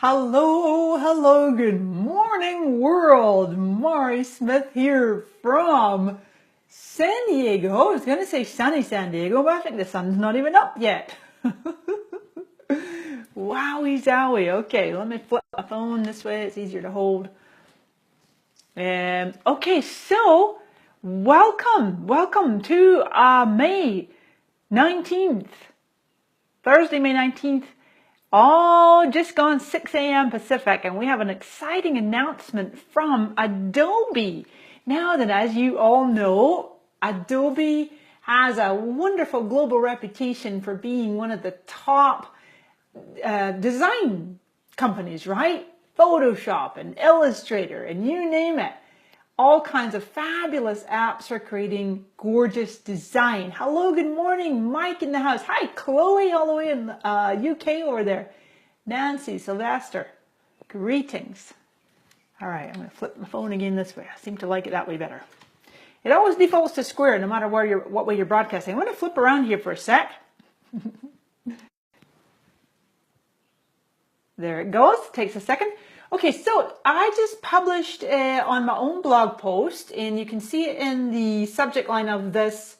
Hello, hello, good morning world. Mari Smith here from San Diego. I was going to say sunny San Diego, but I think the sun's not even up yet. Wowie zowie. Okay, let me flip my phone this way. It's easier to hold. Okay, so welcome to May 19th, Thursday, May 19th. Oh, just gone 6 a.m. Pacific, and we have an exciting announcement from Adobe. Now that, as you all know, Adobe has a wonderful global reputation for being one of the top design companies, right? Photoshop and Illustrator and you name it. All kinds of fabulous apps for creating gorgeous design. Hello, good morning, Mike in the house. Hi, Chloe, all the way in UK over there. Nancy, Sylvester, greetings. All right, I'm going to flip my phone again this way. I seem to like it that way better. It always defaults to square no matter what way you're broadcasting. I'm going to flip around here for a sec. There it goes. Takes a second. Okay, so I just published on my own blog post, and you can see it in the subject line of this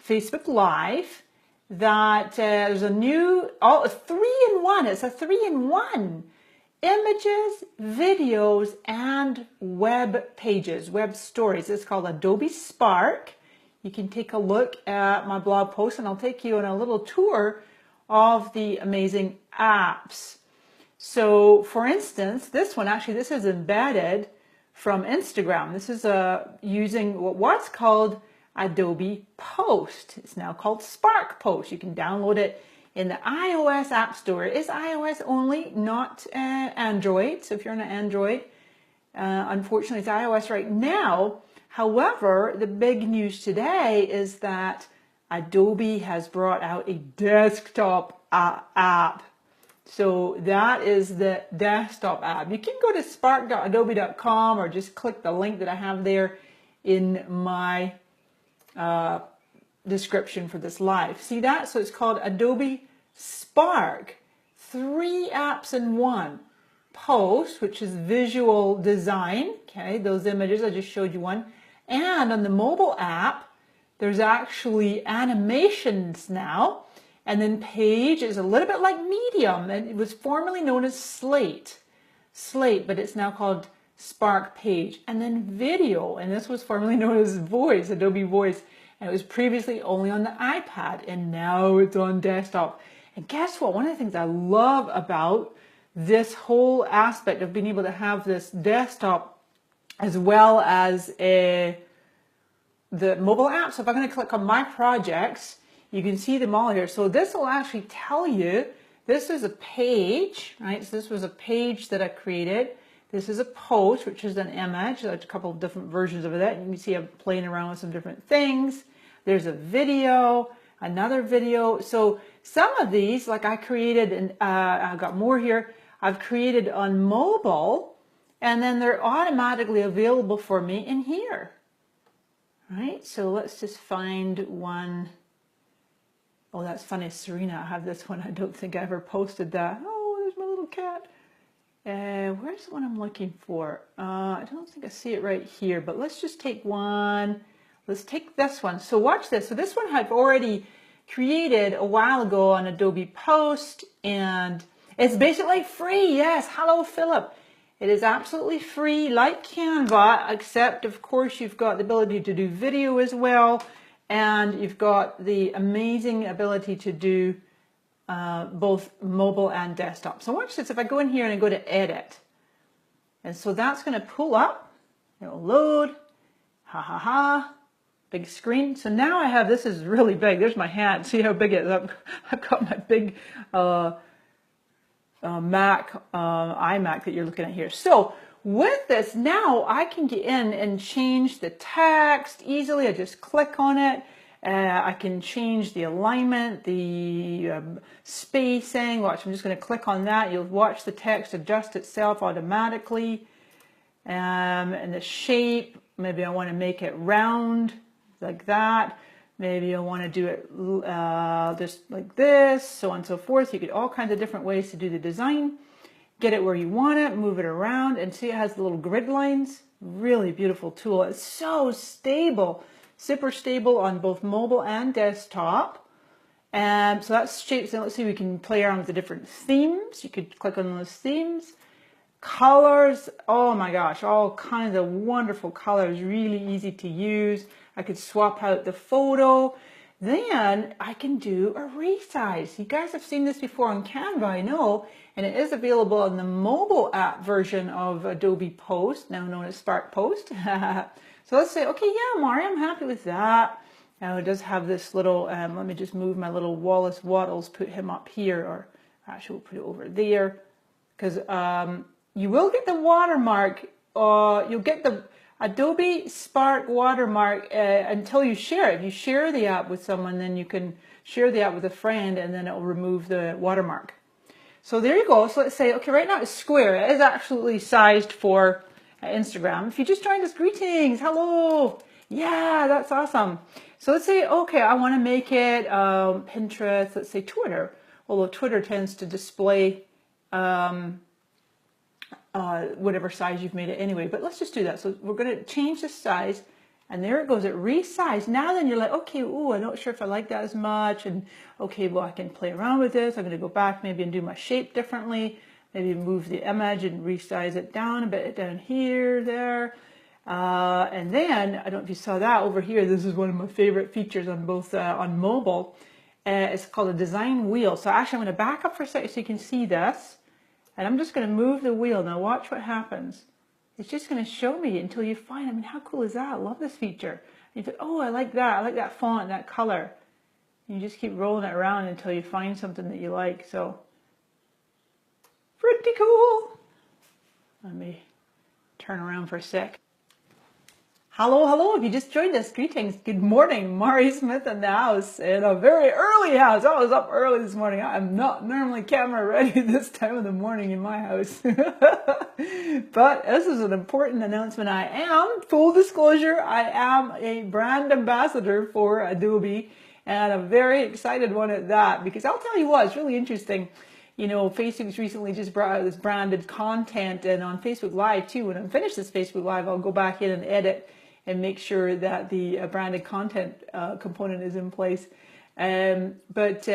Facebook Live, that there's a new, a 3-in-1. It's a 3-in-1. Images, videos, and web pages, web stories. It's called Adobe Spark. You can take a look at my blog post, and I'll take you on a little tour of the amazing apps. So, for instance, this is embedded from Instagram. This is using what's called Adobe Post. It's now called Spark Post. You can download it in the iOS App Store. It is iOS only, not Android. So if you're on an Android, unfortunately it's iOS right now. However, the big news today is that Adobe has brought out a desktop app. So that is the desktop app. You can go to spark.adobe.com or just click the link that I have there in my description for this live. See that? So it's called Adobe Spark. 3 apps in one. Post, which is visual design. Okay, those images, I just showed you one. And on the mobile app, there's actually animations now. And then Page is a little bit like Medium. It was formerly known as Slate, but it's now called Spark Page. And then Video, and this was formerly known as Voice, Adobe Voice. And it was previously only on the iPad, and now it's on desktop. And guess what? One of the things I love about this whole aspect of being able to have this desktop as well as the mobile app. So if I'm going to click on My Projects, you can see them all here. So this will actually tell you, this is a page, right? So this was a page that I created. This is a post, which is an image. There's a couple of different versions of that. You can see I'm playing around with some different things. There's a video, another video. So some of these, like I created, and I've got more here, I've created on mobile, and then they're automatically available for me in here. Right? So let's just find one. Oh, that's funny, Serena. I have this one. I don't think I ever posted that. Oh, there's my little cat. Where's the one I'm looking for? I don't think I see it right here, but let's just take one. Let's take this one. So watch this. So this one I've already created a while ago on Adobe Post, and it's basically free. Yes. Hello, Philip. It is absolutely free, like Canva, except, of course, you've got the ability to do video as well. And you've got the amazing ability to do both mobile and desktop. So watch this. If I go in here and I go to edit, and so that's going to pull up, it'll load, big screen. So now I have, this is really big. There's my hand. See how big it is? I've got my big iMac that you're looking at here. So with this, now I can get in and change the text easily. I just click on it. I can change the alignment, the spacing. Watch, I'm just going to click on that. You'll watch the text adjust itself automatically. And the shape, maybe I want to make it round like that. Maybe I want to do it just like this, so on and so forth. You get all kinds of different ways to do the design. get it where you want it, move it around, and see it has the little grid lines. Really beautiful tool. It's so stable, super stable on both mobile and desktop. And so that's shapes. And let's see, we can play around with the different themes. You could click on those themes. Colors, oh my gosh, all kinds of wonderful colors, really easy to use. I could swap out the photo. Then I can do a resize. You guys have seen this before on Canva, I know, and it is available on the mobile app version of Adobe Post, now known as Spark Post. So let's say, okay, yeah, Mari, I'm happy with that. Now it does have this little, let me just move my little Wallace Wattles, put him up here, or actually we'll put it over there, because you will get the watermark, you'll get the Adobe Spark watermark until you share it. If you share the app with someone, then you can share the app with a friend and then it will remove the watermark. So there you go. So let's say, okay, right now it's square. It is absolutely sized for Instagram. If you just joined us, greetings, hello. Yeah, that's awesome. So let's say, okay, I want to make it Pinterest, let's say Twitter. Although Twitter tends to display whatever size you've made it anyway, but let's just do that. So we're going to change the size, and there it goes, it resized. Now then you're like, okay, ooh, I'm not sure if I like that as much, and okay, well, I can play around with this. I'm going to go back maybe and do my shape differently, maybe move the image and resize it down a bit, down here, there. And then, I don't know if you saw that over here, this is one of my favorite features on both on mobile. It's called a design wheel. So actually I'm going to back up for a second so you can see this. And I'm just going to move the wheel. Now watch what happens. It's just going to show me until you find, I mean, how cool is that? I love this feature. And you think, oh, I like that font, that color. And you just keep rolling it around until you find something that you like. So, pretty cool. Let me turn around for a sec. Hello, hello, if you just joined us, greetings, good morning, Mari Smith in the house, in a very early house. I was up early this morning. I'm not normally camera ready this time of the morning in my house. But this is an important announcement. I am, full disclosure, I am a brand ambassador for Adobe, and a very excited one at that, because I'll tell you what, it's really interesting. You know, Facebook's recently just brought out this branded content, and on Facebook Live too, when I'm finished this Facebook Live, I'll go back in and edit and make sure that the branded content component is in place. But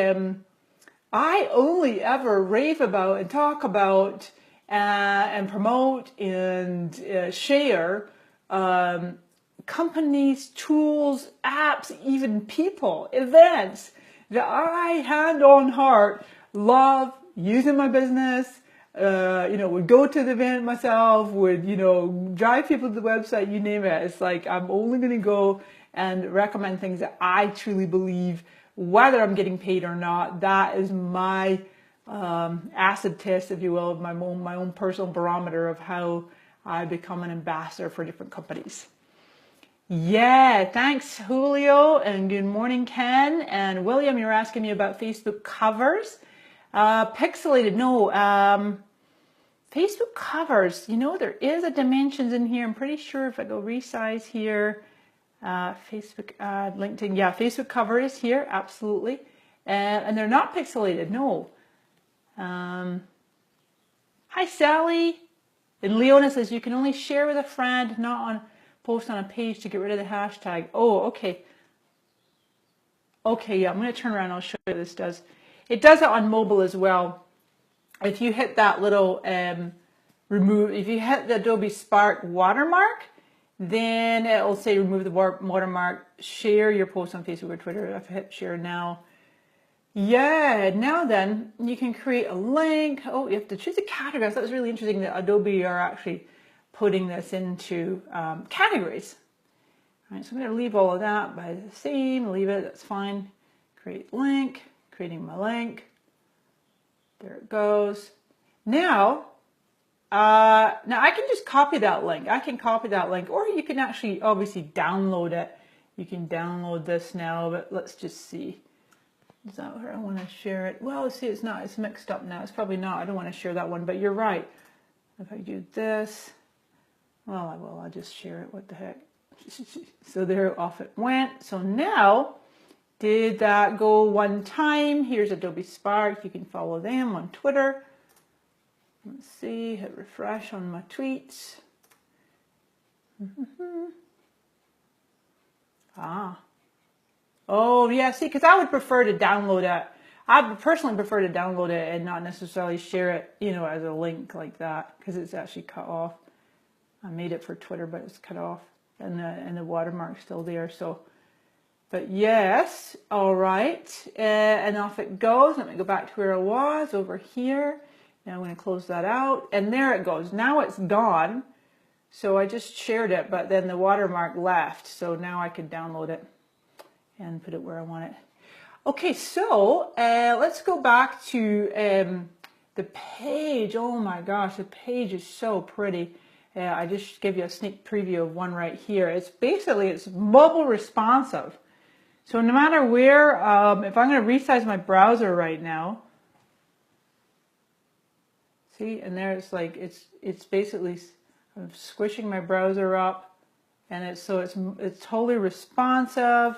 I only ever rave about and talk about and promote and share companies, tools, apps, even people, events that I, hand on heart, love using in my business. You know, would go to the event myself, would, you know, drive people to the website, you name it. It's like, I'm only going to go and recommend things that I truly believe, whether I'm getting paid or not. That is my acid test, if you will, of my own personal barometer of how I become an ambassador for different companies. Yeah, thanks Julio, and good morning Ken. And William, you're asking me about Facebook covers. Pixelated, no. Facebook covers, you know, there is a dimensions in here. I'm pretty sure if I go resize here, Facebook ad, LinkedIn, yeah, Facebook cover is here, absolutely. And they're not pixelated, no. Hi Sally. And Leona says you can only share with a friend, not post on a page to get rid of the hashtag. Oh, okay. Okay, yeah, I'm going to turn around and I'll show you what this does. It does it on mobile as well. If you hit that little if you hit the Adobe Spark watermark, then it will say remove the watermark, share your post on Facebook or Twitter. If I hit share now, yeah, now then you can create a link. Oh, you have to choose a category. So that was really interesting that Adobe are actually putting this into categories. All right, so I'm going to leave all of that by the same, leave it, that's fine. Create link, creating my link. There it goes. Now I can just copy that link. I can copy that link, or you can actually obviously download it. You can download this now, but let's just see. Is that where I want to share it? Well, see, it's not. It's mixed up now. It's probably not. I don't want to share that one, but you're right. If I do this, well, I will. I'll just share it. What the heck? So there, off it went. So now, did that go one time? Here's Adobe Spark. You can follow them on Twitter. Let's see, hit refresh on my tweets. Ah. Oh, yeah, see, because I would prefer to download it. I would personally prefer to download it and not necessarily share it, you know, as a link like that, because it's actually cut off. I made it for Twitter, but it's cut off, and the watermark's still there. So, but yes, all right, and off it goes. Let me go back to where I was over here. Now I'm going to close that out, and there it goes. Now it's gone. So I just shared it, but then the watermark left. So now I can download it and put it where I want it. Okay, so let's go back to the page. Oh my gosh, the page is so pretty. I just give you a sneak preview of one right here. It's basically, it's mobile responsive. So no matter where, if I'm going to resize my browser right now, see, and there it's like, it's basically, I'm squishing my browser up, and it's totally responsive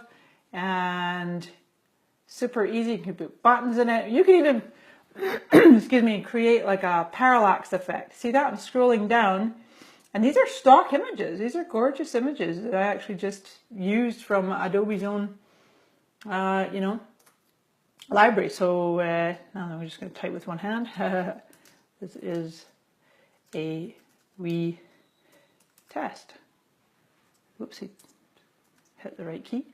and super easy. You can put buttons in it. You can even, excuse me, create like a parallax effect. See that? I'm scrolling down, and these are stock images. These are gorgeous images that I actually just used from Adobe's own, you know, library. So now I'm just going to type with one hand. This is a retest. Whoopsie, hit the right key.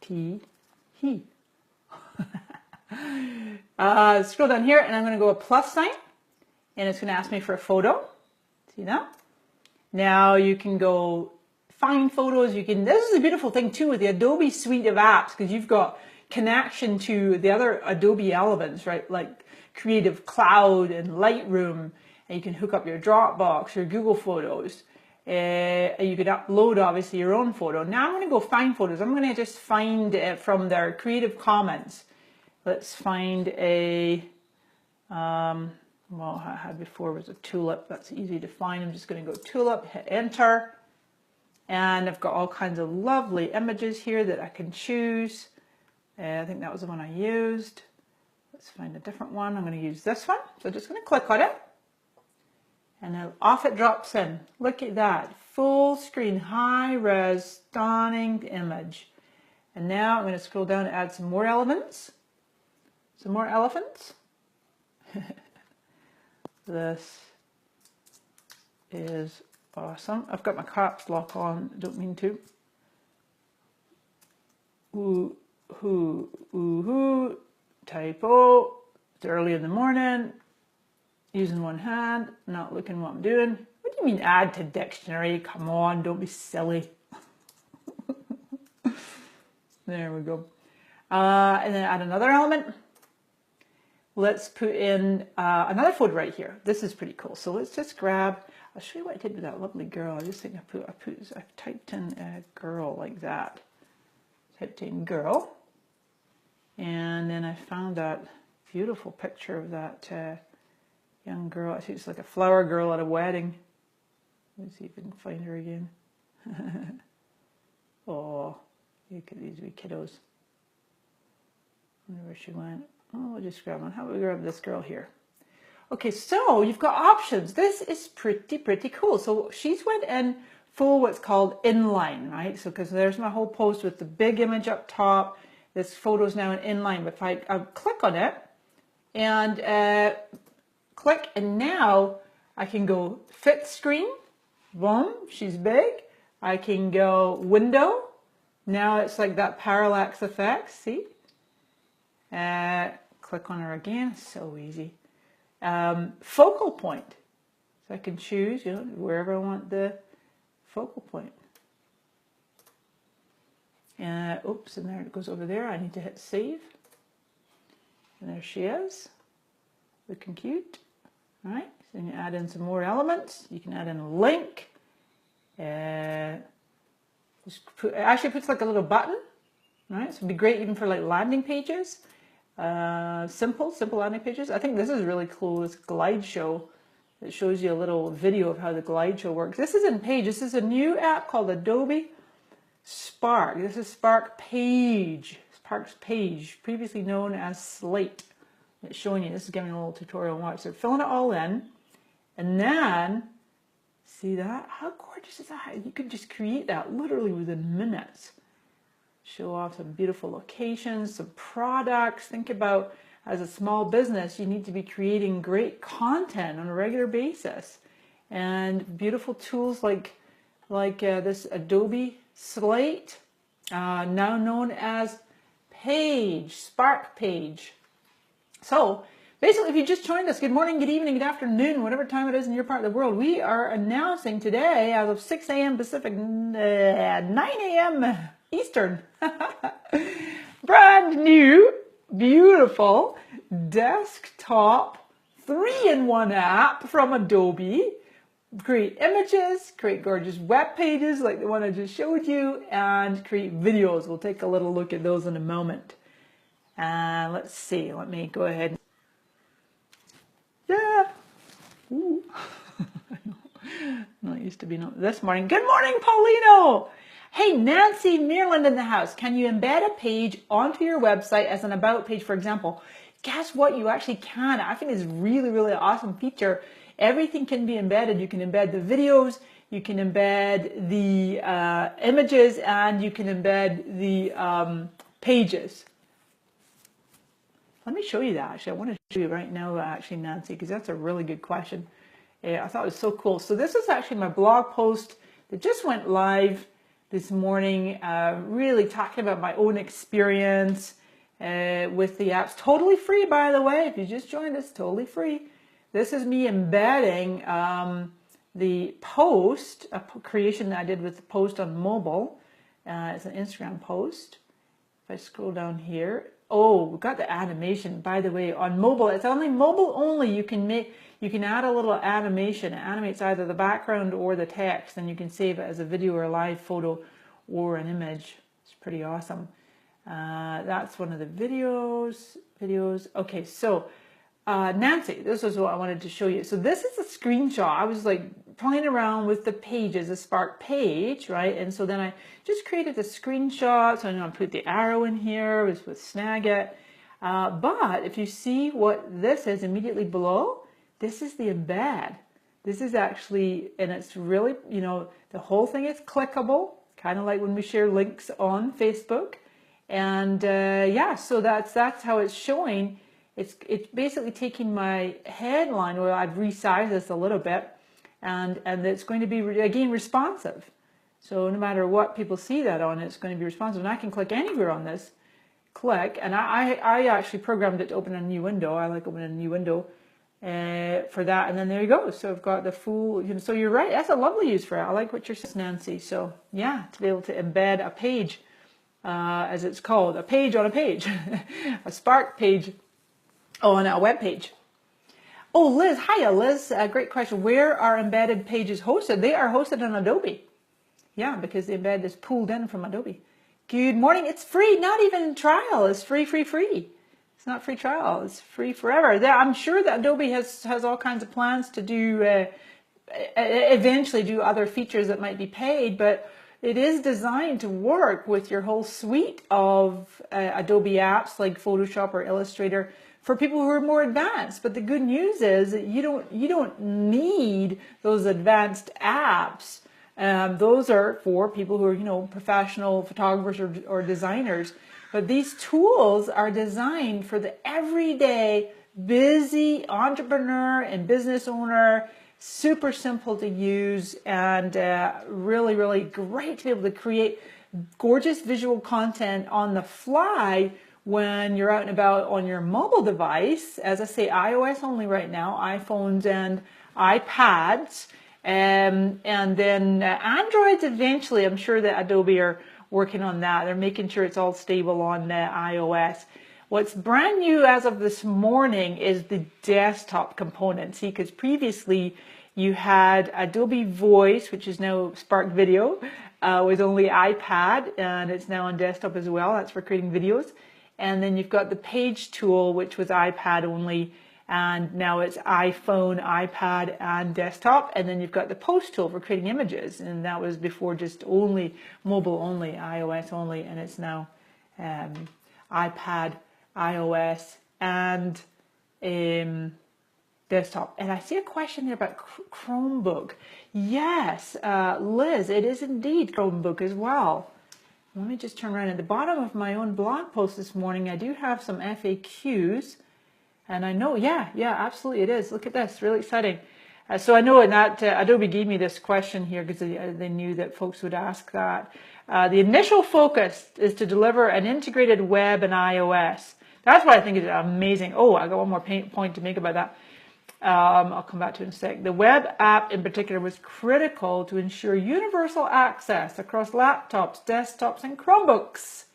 T. He. Scroll down here, and I'm going to go a plus sign, and it's going to ask me for a photo. See that? Now you can go find photos. You can. This is a beautiful thing too with the Adobe suite of apps, because you've got connection to the other Adobe elements, right? Like Creative Cloud and Lightroom, and you can hook up your Dropbox or Google Photos. You could upload obviously your own photo. Now I'm going to go find photos. I'm going to just find from their Creative Commons. Let's find a, well, I had before was a tulip. That's easy to find. I'm just going to go tulip, hit enter. And I've got all kinds of lovely images here that I can choose. I think that was the one I used. Let's find a different one. I'm going to use this one. So I'm just going to click on it. And then off it drops in. Look at that. Full screen, high res, stunning image. And now I'm going to scroll down and add some more elements. Some more elephants. This is awesome. I've got my caps lock on. Don't mean to. Ooh, hoo, ooh, hoo. Typo. It's early in the morning. Using one hand, not looking what I'm doing. What do you mean add to dictionary? Come on, don't be silly. There we go. And then add another element. Let's put in another photo right here. This is pretty cool. So let's just grab, I'll show you what I did with that lovely girl. I just think I typed in a girl like that. Typed in girl. And then I found that beautiful picture of that young girl. I think it's like a flower girl at a wedding. Let's see if I can find her again. Oh, look at these wee kiddos. I wonder where she went. Oh, we'll just grab one. How about we grab this girl here? Okay, so you've got options. This is pretty cool. So she's went in full what's called inline, right? So because there's my whole post with the big image up top. This photo's now in inline. But if I click on it and click, and now I can go fit screen. Boom, she's big. I can go window. Now it's like that parallax effect, see? Click on her again, so easy. Focal point. So I can choose, you know, wherever I want the focal point. Oops, and there it goes over there. I need to hit save. And there she is, looking cute. All right, so you can add in some more elements. You can add in a link. It actually puts like a little button. All right, so it'd be great even for like landing pages. Simple landing pages. I think this is really cool. This glide show. It shows you a little video of how the glide show works. This is in Page. This is a new app called Adobe Spark. This is Spark Page. Spark's Page, previously known as Slate. It's showing you, this is giving you a little tutorial on watch. So filling it all in, and then, see that? How gorgeous is that? You could just create that literally within minutes. Show off some beautiful locations, some products. Think about, as a small business, you need to be creating great content on a regular basis. And beautiful tools like this Adobe Slate, now known as Spark Page. So basically, if you just joined us, good morning, good evening, good afternoon, whatever time it is in your part of the world, we are announcing today, as of 6 a.m. Pacific, 9 a.m. Eastern, brand new, beautiful desktop 3-in-1 app from Adobe. Create images, create gorgeous web pages like the one I just showed you, and create videos. We'll take a little look at those in a moment. Let's see, let me go ahead. Yeah. Ooh. Not used to being on this morning. Good morning, Paulino. Hey, Nancy Maryland in the house. Can you embed a page onto your website as an about page, for example? Guess what? You actually can. I think it's really, really awesome feature. Everything can be embedded. You can embed the videos, you can embed the images, and you can embed the pages. Let me show you that. Actually, I want to show you right now, actually, Nancy, because that's a really good question. I thought it was so cool. So this is actually my blog post that just went live this morning, really talking about my own experience with the apps. Totally free, by the way. If you just joined us, totally free. This is me embedding the post, a creation that I did with the post on mobile. It's an Instagram post. If I scroll down here, oh, we've got the animation. By the way, on mobile, it's only mobile only. You can add a little animation. It animates either the background or the text, and you can save it as a video or a live photo or an image. It's pretty awesome. That's one of the videos. Okay, so Nancy, this is what I wanted to show you. So this is a screenshot. I was like playing around with the pages, a Spark page, right? And so then I just created a screenshot. So I'm going to put the arrow in here with Snagit. But if you see what this is immediately below, this is the embed. This is actually, and it's really, you know, the whole thing is clickable, kind of like when we share links on Facebook. And yeah, so that's how it's showing. It's basically taking my headline, where I've resized this a little bit, and it's going to be, again, responsive. So no matter what people see that on, it's going to be responsive. And I can click anywhere on this, and I actually programmed it to open a new window. I like opening a new window for that. And then there you go. So I've got the full, you know, so you're right. That's a lovely use for it. I like what you're saying, Nancy. So yeah, to be able to embed a page, as it's called, a page on a page, a Spark page on a web page. Oh, Liz, hiya, Liz. Great question. Where are embedded pages hosted? They are hosted on Adobe. Yeah, because the embed is pulled in from Adobe. Good morning. It's free, not even trial. It's free. It's not free trial. It's free forever. I'm sure that Adobe has all kinds of plans to do, eventually do other features that might be paid, but it is designed to work with your whole suite of Adobe apps like Photoshop or Illustrator, for people who are more advanced. But the good news is that you don't need those advanced apps. Those are for people who are, you know, professional photographers or designers. But these tools are designed for the everyday busy entrepreneur and business owner. Super simple to use, and really, really great to be able to create gorgeous visual content on the fly when you're out and about on your mobile device. As I say, iOS only right now, iPhones and iPads, and then Androids eventually. I'm sure that Adobe are working on that. They're making sure it's all stable on iOS. What's brand new as of this morning is the desktop component. See, because previously you had Adobe Voice, which is now Spark Video, with only iPad, and it's now on desktop as well. That's for creating videos. And then you've got the Page tool, which was iPad only, and now it's iPhone, iPad, and desktop. And then you've got the Post tool for creating images, and that was before just only mobile only, iOS only, and it's now iPad, iOS, and desktop. And I see a question there about Chromebook. Yes, Liz, it is indeed Chromebook as well. Let me just turn around. At the bottom of my own blog post this morning, I do have some FAQs. And I know, yeah, absolutely it is. Look at this, really exciting. So I know in that Adobe gave me this question here because they knew that folks would ask that. The initial focus is to deliver an integrated web and iOS. That's what I think is amazing. Oh, I got one more point to make about that. I'll come back to it in a sec. The web app in particular was critical to ensure universal access across laptops, desktops, and Chromebooks.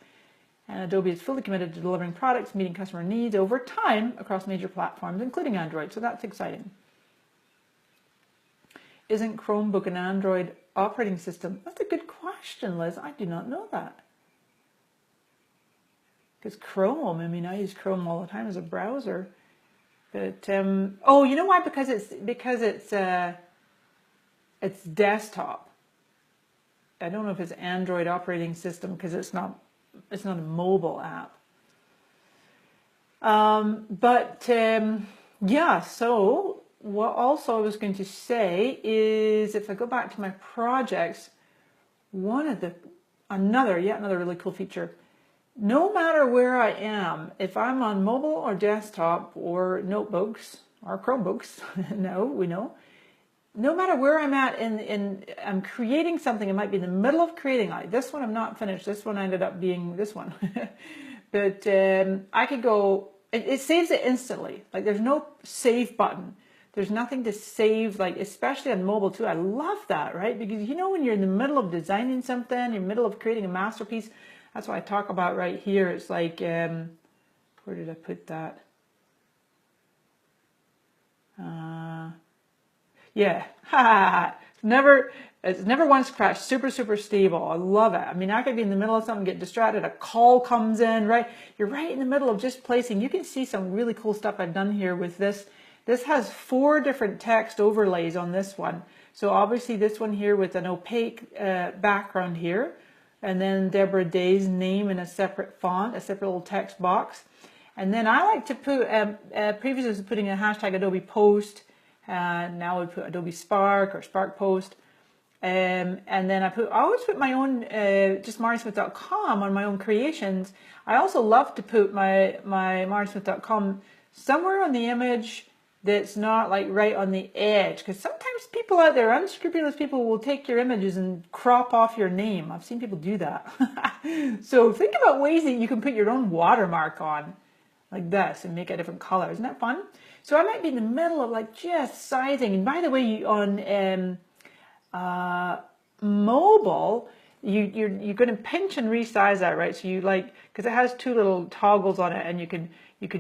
And Adobe is fully committed to delivering products meeting customer needs over time across major platforms, including Android. So that's exciting. Isn't Chromebook an Android operating system? That's a good question, Liz. I do not know that. Because Chrome, I mean, I use Chrome all the time as a browser. But oh, you know why? Because it's desktop. I don't know if it's Android operating system because it's not a mobile app. Yeah. So what also I was going to say is, if I go back to my projects, yet another really cool feature. No matter where I am, if I'm on mobile or desktop or notebooks or Chromebooks, no matter where I'm at I'm creating something, it might be in the middle of creating, like this one I'm not finished, this one ended up being this one. But I could go, it saves it instantly. Like there's no save button. There's nothing to save, like especially on mobile too. I love that, right? Because when you're in the middle of designing something, you're in the middle of creating a masterpiece. That's what I talk about right here. It's like, where did I put that? Yeah, it's never once crashed. Super, super stable. I love it. I mean, I could be in the middle of something, get distracted, a call comes in, right? You're right in the middle of just placing. You can see some really cool stuff I've done here with this. This has 4 different text overlays on this one. So obviously this one here with an opaque background here. And then Deborah Day's name in a separate font, a separate little text box. And then I like to put, previously I was putting a hashtag Adobe post, now I put Adobe Spark or Spark post. And then I always put my own, just marysmith.com on my own creations. I also love to put my marysmith.com somewhere on the image that's not like right on the edge, because sometimes people out there, unscrupulous people, will take your images and crop off your name. I've seen people do that. So think about ways that you can put your own watermark on like this and make a different color. Isn't that fun? So I might be in the middle of like just sizing. And by the way, on mobile, you're going to pinch and resize that, right? So you because it has 2 little toggles on it, and you can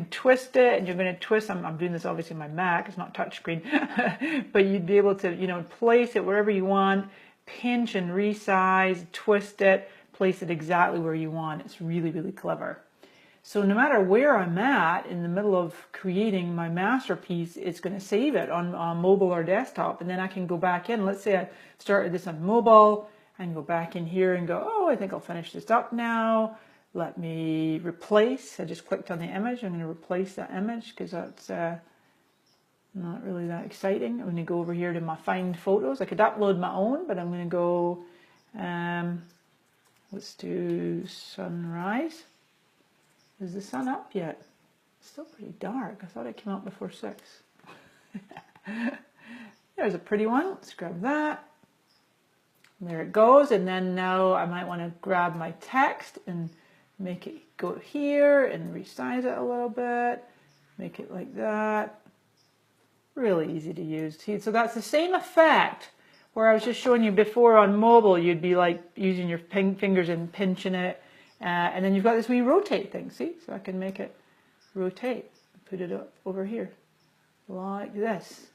twist it, and you're going to twist. I'm doing this obviously on my Mac. It's not touchscreen, but you'd be able to place it wherever you want, pinch and resize, twist it, place it exactly where you want. It's really, really clever. So no matter where I'm at in the middle of creating my masterpiece, it's going to save it on mobile or desktop, and then I can go back in. Let's say I started this on mobile. I can go back in here and go, oh, I think I'll finish this up now. Let me replace. I just clicked on the image. I'm going to replace that image because that's not really that exciting. I'm going to go over here to my find photos. I could upload my own, but I'm going to go, let's do sunrise. Is the sun up yet? It's still pretty dark. I thought it came out before 6. There's a pretty one. Let's grab that. There it goes. And then now I might want to grab my text and make it go here and resize it a little bit. Make it like that. Really easy to use. See, so that's the same effect where I was just showing you before on mobile. You'd be like using your fingers and pinching it. And then you've got this wee rotate thing, see? So I can make it rotate. Put it up over here, like this.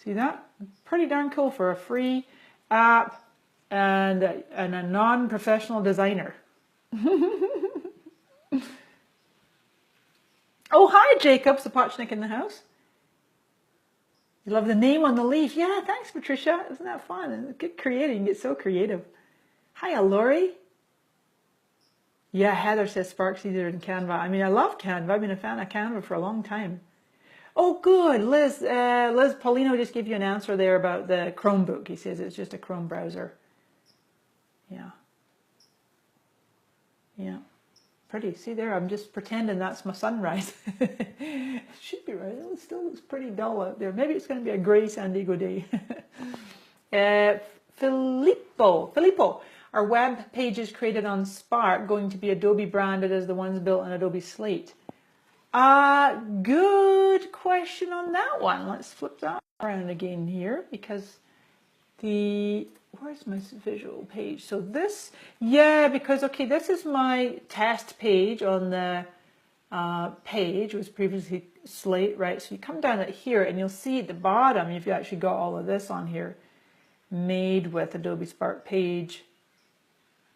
See that? Pretty darn cool for a free app and a non-professional designer. Oh, hi, Jacob Sapochnik in the house. You love the name on the leaf. Yeah, thanks, Patricia. Isn't that fun? Get creative. You get so creative. Hiya, Lori. Yeah, Heather says Spark's easier than Canva. I mean, I love Canva. I've been a fan of Canva for a long time. Oh, good, Liz. Liz, Paulino just gave you an answer there about the Chromebook. He says it's just a Chrome browser. Yeah. Yeah. Pretty. See there, I'm just pretending that's my sunrise. It should be right. It still looks pretty dull out there. Maybe it's going to be a grey San Diego day. Filippo, are web pages created on Spark going to be Adobe branded as the ones built on Adobe Slate? Good question on that one. Let's flip that around again here because where's my visual page? So this, yeah, because, okay, this is my test page on the page. It was previously Slate, right? So you come down at here and you'll see at the bottom, you've actually got all of this on here, made with Adobe Spark page.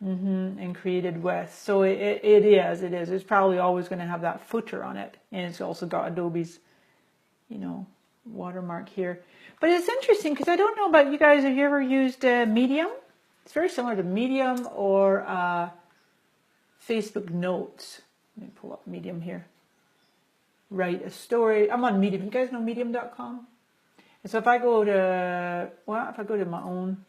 And created with. So it is. It's probably always going to have that footer on it. And it's also got Adobe's, watermark here. But it's interesting because I don't know about you guys. Have you ever used Medium? It's very similar to Medium or Facebook Notes. Let me pull up Medium here. Write a story. I'm on Medium. You guys know medium.com? And so if I go to, if I go to my own,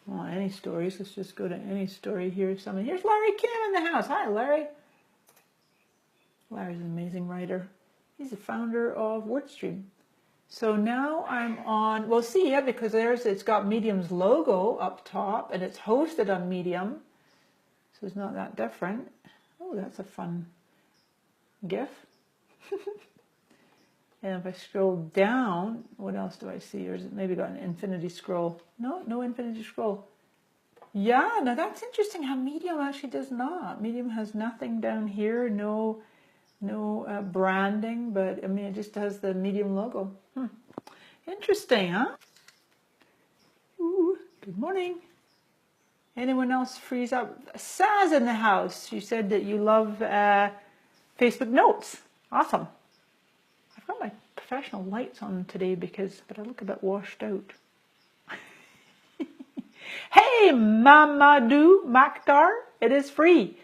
any stories, let's just go to any story here. Here's Larry Kim in the house. Hi, Larry. Larry's an amazing writer. He's the founder of WordStream. So now I'm on, well, see, yeah, because it's got Medium's logo up top and it's hosted on Medium. So it's not that different. Oh, that's a fun GIF. And if I scroll down, what else do I see? Or is it maybe got an infinity scroll? No infinity scroll. Yeah, now that's interesting how Medium actually does not. Medium has nothing down here, no branding, but I mean, it just has the Medium logo. Interesting, huh? Ooh, good morning. Anyone else freeze up? Saz in the house. You said that you love Facebook Notes. Awesome. I've got my professional lights on today but I look a bit washed out. Hey, Mamadou Maktar, it is free.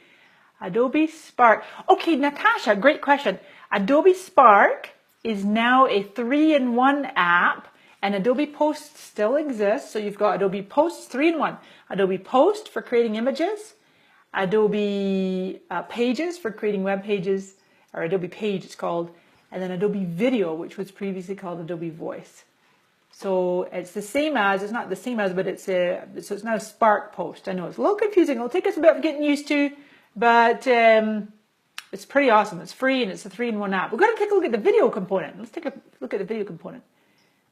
Adobe Spark. Okay, Natasha, great question. Adobe Spark is now a 3-in-1 app, and Adobe Post still exists. So you've got Adobe Post 3-in-1. Adobe Post for creating images, Adobe Pages for creating web pages, or Adobe Page it's called, and then Adobe Video, which was previously called Adobe Voice. So it's the same as, it's not the same as, but so it's now Spark Post. I know it's a little confusing. It'll take us a bit of getting used to, but it's pretty awesome. It's free and it's a 3-in-1 app. We're going to take a look at the video component. Let's take a look at the video component.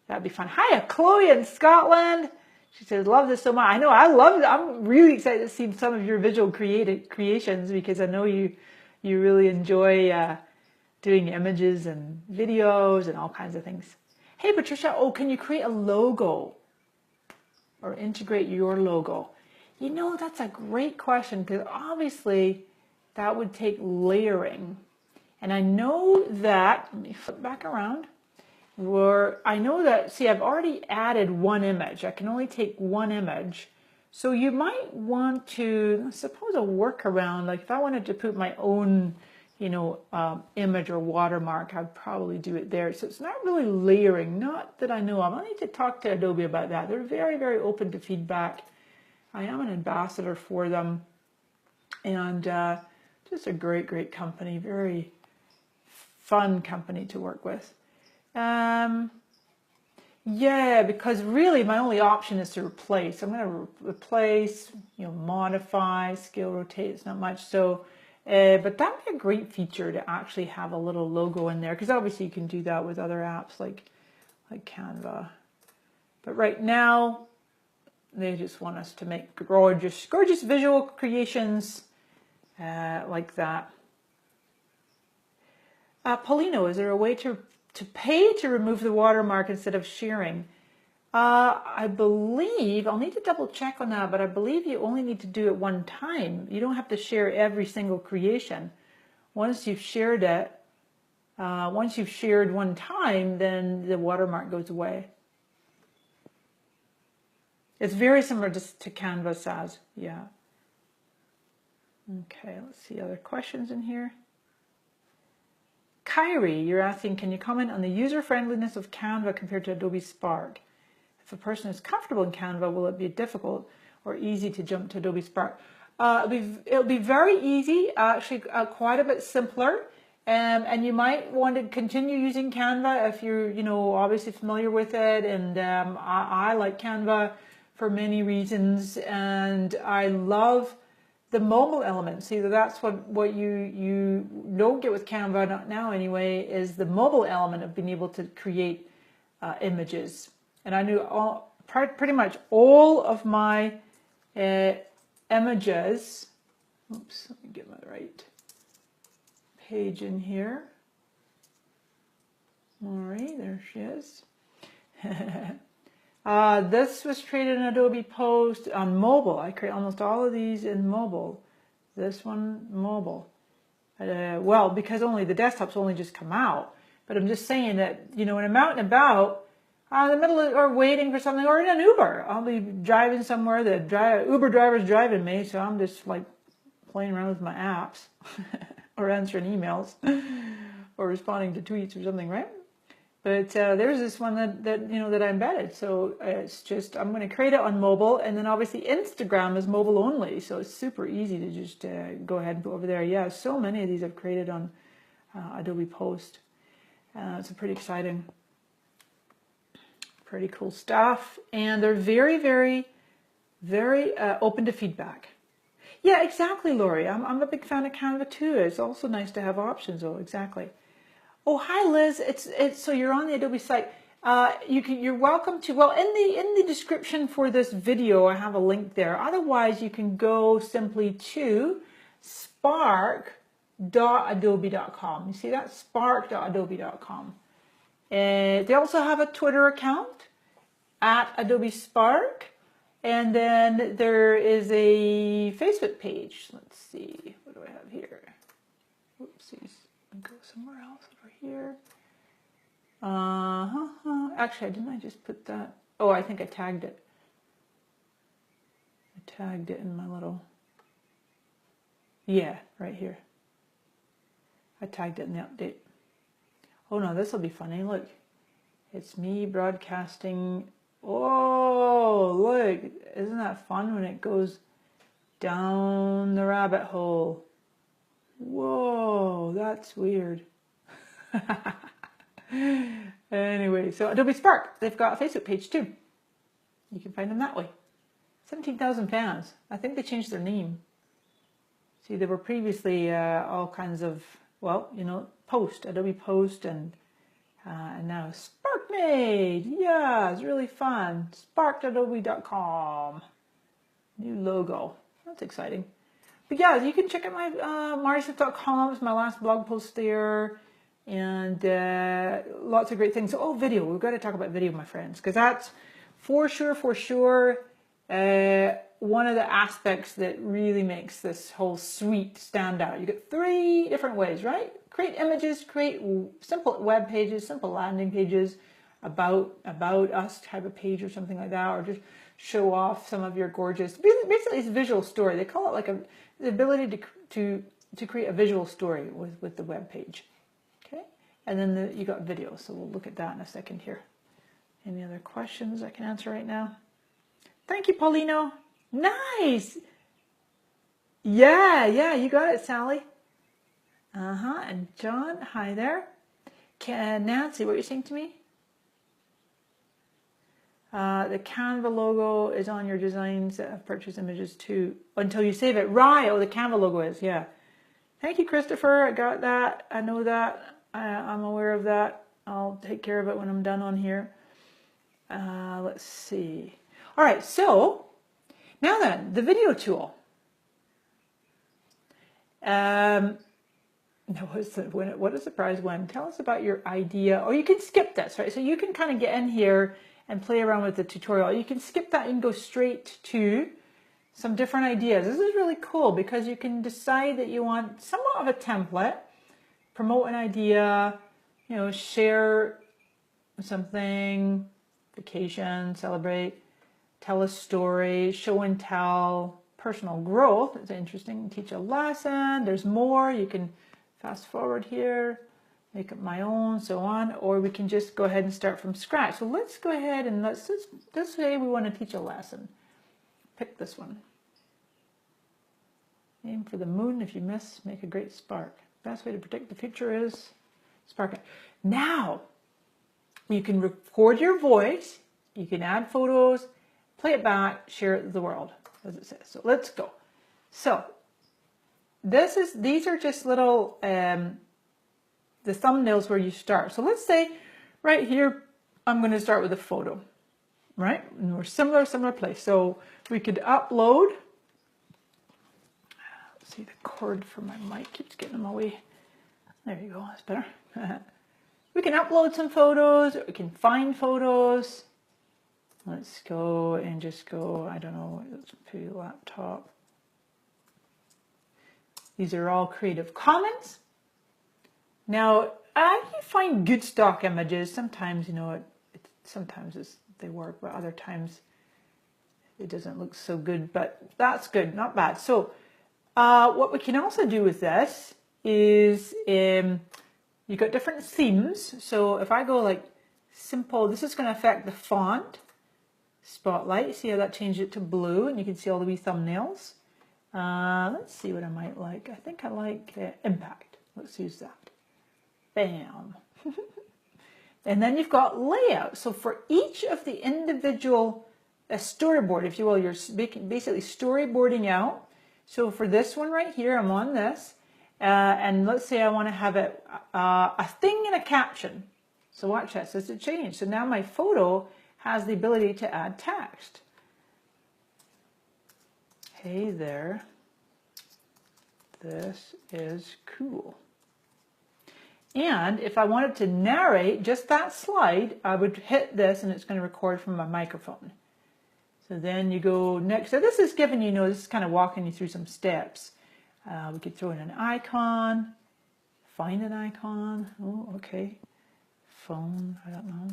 That'd be fun. Hiya, Chloe in Scotland. She says, love this so much. I know, I love it. I'm really excited to see some of your visual creations because I know you really enjoy doing images and videos and all kinds of things. Hey, Patricia, can you create a logo or integrate your logo? That's a great question because obviously that would take layering. And I know that, let me flip back around, I've already added one image. I can only take one image. So you might want to, suppose a workaround, like if I wanted to put my own image or watermark, I'd probably do it there. So it's not really layering, not that I know of. I need to talk to Adobe about that. They're very, very open to feedback. I am an ambassador for them. And just a great, great company. Very fun company to work with. Yeah, because really my only option is to replace. I'm going to replace, modify, scale, rotate. It's not much. So but that would be a great feature to actually have a little logo in there, because obviously you can do that with other apps like Canva. But right now, they just want us to make gorgeous visual creations like that. Paulino, is there a way to pay to remove the watermark instead of sharing? I believe, I'll need to double check on that, but I believe you only need to do it one time. You don't have to share every single creation. Once you've shared it, once you've shared one time, then the watermark goes away. It's very similar to Canva Saz, yeah. Okay, let's see other questions in here. Kyrie, you're asking, can you comment on the user-friendliness of Canva compared to Adobe Spark? If a person is comfortable in Canva, will it be difficult or easy to jump to Adobe Spark? It'll be very easy, actually quite a bit simpler. And you might want to continue using Canva if you're, obviously familiar with it. And I like Canva for many reasons, and I love the mobile element. See, that's what you don't get with Canva, not now anyway, is the mobile element of being able to create images. And I knew pretty much all of my images. Oops, let me get my right page in here. All right, there she is. This was created in Adobe Post on mobile. I create almost all of these in mobile. This one, mobile. Well, because only the desktop's only just come out. But I'm just saying that, when I'm out and about, in the middle of, or waiting for something, or in an Uber, I'll be driving somewhere. The Uber driver's driving me, so I'm just like playing around with my apps, or answering emails, or responding to tweets or something, right? But there's this one that I embedded. So it's just, I'm going to create it on mobile, and then obviously Instagram is mobile only, so it's super easy to just go ahead and go over there. Yeah, so many of these I've created on Adobe Post. It's pretty exciting, pretty cool stuff, and they're very, very, very open to feedback. Yeah, exactly, Lori. I'm a big fan of Canva too. It's also nice to have options, though. Exactly. Oh, hi, Liz. It's so you're on the Adobe site. You're welcome to. Well, in the description for this video, I have a link there. Otherwise, you can go simply to spark.adobe.com. You see that? Spark.adobe.com. They also have a Twitter account at Adobe Spark, and then there is a Facebook page. Let's see. What do I have here? Whoopsies. Go somewhere else over here. Actually, didn't I just put that? Oh, I think I tagged it. I tagged it in my little. Yeah, right here. I tagged it in the update. Oh no, this will be funny. Look, it's me broadcasting. Oh, look, isn't that fun when it goes down the rabbit hole? Whoa, that's weird. Anyway, so Adobe Spark, they've got a Facebook page too. You can find them that way. 17,000 fans. I think they changed their name. See, they were previously all kinds of, Post, Adobe Post, and now SparkMade. Yeah, it's really fun. Spark.adobe.com. New logo. That's exciting. But yeah, you can check out my mariasmith.com. It's my last blog post there, and lots of great things. Oh, video. We've got to talk about video, my friends, because that's for sure one of the aspects that really makes this whole suite stand out. You get 3 different ways, right? Create images, create simple web pages, simple landing pages, about us type of page or something like that, or just show off some of your gorgeous, basically it's a visual story. They call it like the ability to create a visual story with the web page. Okay, and then you got video, so we'll look at that in a second here. Any other questions I can answer right now? Thank you, Paulino. Nice. Yeah, you got it, Sally. And John, hi there. Nancy, what are you saying to me? The Canva logo is on your designs that have purchased images too until you save it. Right. Oh, the Canva logo is. Yeah. Thank you, Christopher. I got that. I know that. I'm aware of that. I'll take care of it when I'm done on here. Let's see. All right. So now then, the video tool. What a surprise when. Tell us about your idea. Or you can skip this, right? So you can kind of get in here and play around with the tutorial. You can skip that and go straight to some different ideas. This is really cool because you can decide that you want somewhat of a template, promote an idea, share something, vacation, celebrate, tell a story, show and tell, personal growth. It's interesting. Teach a lesson. There's more. You can fast forward here. make up my own, so on, or we can just go ahead and start from scratch. So let's go ahead and let's say we want to teach a lesson. Pick this one. Aim for the moon. If you miss, make a great spark. Best way to predict the future is spark it. Now, you can record your voice, you can add photos, play it back, share it with the world, as it says. So let's go. So these are just little the thumbnails where you start. So let's say right here, I'm going to start with a photo, right? And we're similar place. So we could upload. Let's see, the cord for my mic keeps getting in my way. There you go, that's better. We can upload some photos, or we can find photos. Let's go and just go, I don't know, let's put your laptop. These are all Creative Commons. Now, I find good stock images. Sometimes, you know, they work, but other times it doesn't look so good, but that's good, not bad. So what we can also do with this is you've got different themes. So if I go like simple, this is going to affect the font, spotlight. See how that changed it to blue, and you can see all the wee thumbnails. Let's see what I might like. I think I like impact. Let's use that. Bam. And then you've got layout. So for each of the individual storyboard, if you will, you're basically storyboarding out. So for this one right here, I'm on this. And let's say I want to have it a thing and a caption. So watch this, as it changed. So now my photo has the ability to add text. Hey there, this is cool. And if I wanted to narrate just that slide, I would hit this and it's going to record from my microphone. So then you go next. So this is giving you, this is kind of walking you through some steps. We could throw in an icon, find an icon. Oh, okay. Phone, I don't know.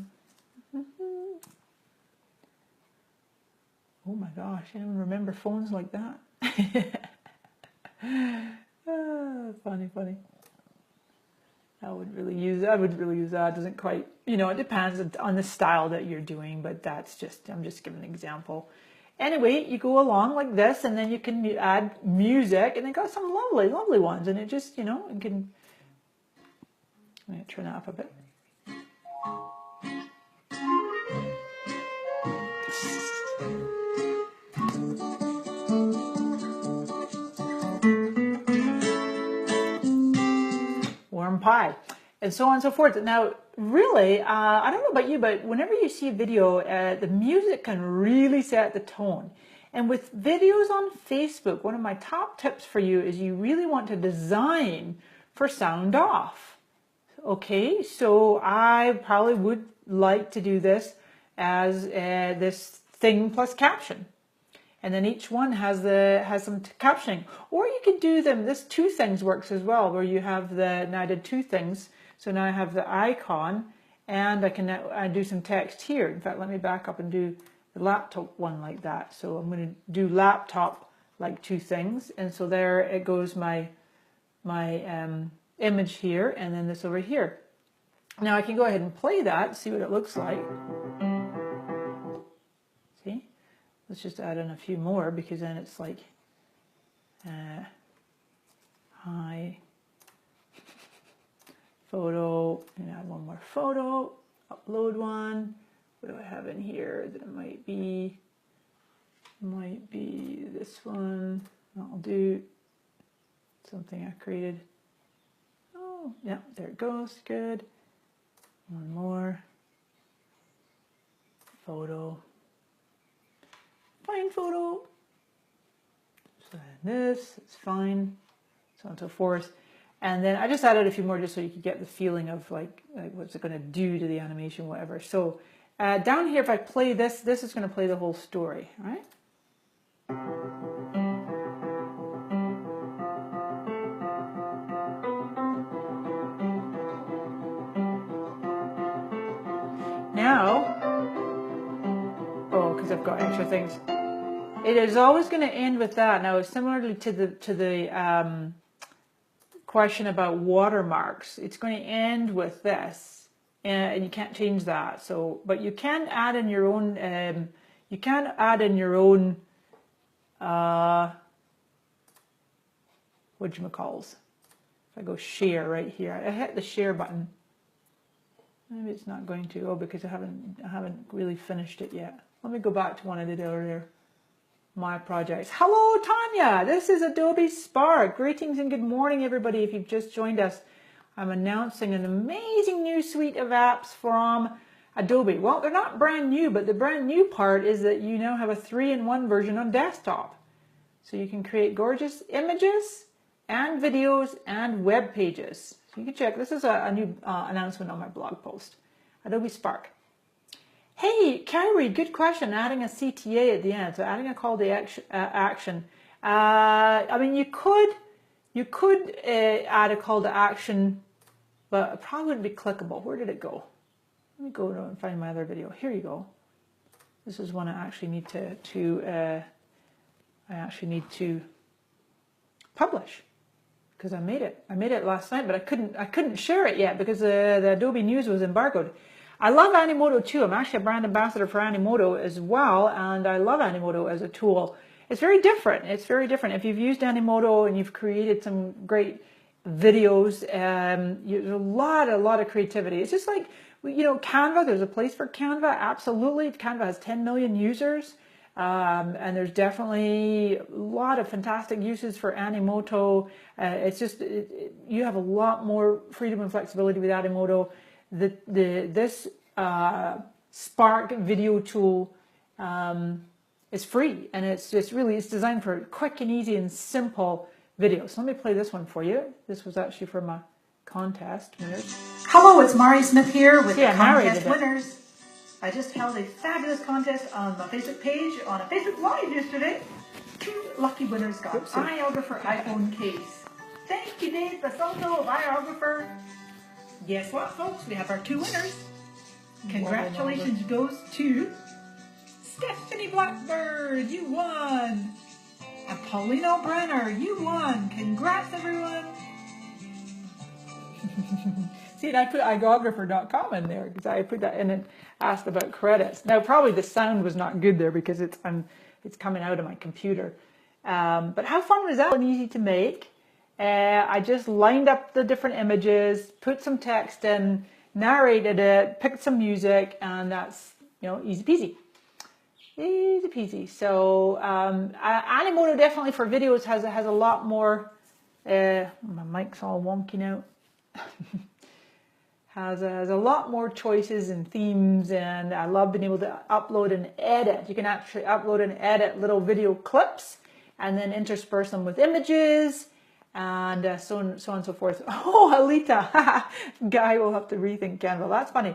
Oh my gosh, I don't remember phones like that. Funny. I wouldn't really use that. It doesn't quite, it depends on the style that you're doing, but I'm just giving an example. Anyway, you go along like this, and then you can add music, and they got some lovely ones, and it just, it can, I'm going to turn that up a bit. Warm pie, and so on and so forth. Now, really, I don't know about you, but whenever you see a video, the music can really set the tone. And with videos on Facebook, one of my top tips for you is you really want to design for sound off. Okay, so I probably would like to do this as this thing plus caption. And then each one has some captioning. Or you can do them, this two things works as well, where you have now I did two things. So now I have the icon, and I do some text here. In fact, let me back up and do the laptop one like that. So I'm going to do laptop like two things. And so there it goes, my image here, and then this over here. Now I can go ahead and play that, see what it looks like. See? Let's just add in a few more, because then it's like, hi, photo, and add one more photo, upload one. What do I have in here that it might be this one. I'll do something I created. Oh, yeah, there it goes, good. One more, photo. Find photo. So this, it's fine, so on and so forth. And then I just added a few more just so you could get the feeling of like what's it going to do to the animation, whatever. So down here, if I play this is going to play the whole story, right? Now, because I've got extra things. It is always going to end with that. Now, similarly to the question about watermarks. It's going to end with this, and you can't change that. So, but you can add in your own. You can add in your own. Whatchamacalls. If I go share right here, I hit the share button. Maybe it's not going to. Oh, because I haven't really finished it yet. Let me go back to one I did earlier. My projects. Hello, Tanya. This is Adobe Spark. Greetings and good morning, everybody. If you've just joined us, I'm announcing an amazing new suite of apps from Adobe. Well, they're not brand new, but the brand new part is that you now have a 3-in-1 version on desktop. So you can create gorgeous images and videos and web pages. So you can check. This is a new announcement on my blog post. Adobe Spark. Hey, Kyrie, good question. Adding a CTA at the end, so adding a call to action. I mean, you could add a call to action, but it probably wouldn't be clickable. Where did it go? Let me go and find my other video. Here you go. This is one I actually need to publish because I made it. I made it last night, but I couldn't share it yet because the Adobe News was embargoed. I love Animoto too. I'm actually a brand ambassador for Animoto as well, and I love Animoto as a tool. It's very different. It's very different. If you've used Animoto and you've created some great videos, there's a lot of creativity. It's just like, you know, Canva. There's a place for Canva. Absolutely. Canva has 10 million users, and there's definitely a lot of fantastic uses for Animoto. It's just you have a lot more freedom and flexibility with Animoto. This Spark video tool is free, and it's designed for quick and easy and simple videos. So let me play this one for you. This was actually for my contest winners. Hello, it's Mari Smith here with the contest winners. winners. I just held a fabulous contest on my Facebook page on a Facebook Live yesterday. 2 lucky winners got iOgrapher iPhone case. Thank you, Dave Basalto of iOgrapher. Guess what, folks? We have our 2 winners. Congratulations goes to Stephanie Blackbird. You won. And Paulino Brenner. You won. Congrats, everyone. See, and I put iGographer.com in there because I put that in and asked about credits. Now, probably the sound was not good there because it's coming out of my computer. But how fun was that? And easy to make. I just lined up the different images, put some text in, narrated it, picked some music, and that's, you know, easy peasy. Easy peasy. So Animoto definitely for videos has a lot more. My mic's all wonky now. has a lot more choices and themes, and I love being able to upload and edit. You can actually upload and edit little video clips, and then intersperse them with images. And so on and so forth. Oh, Alita, Guy will have to rethink Canva. That's funny.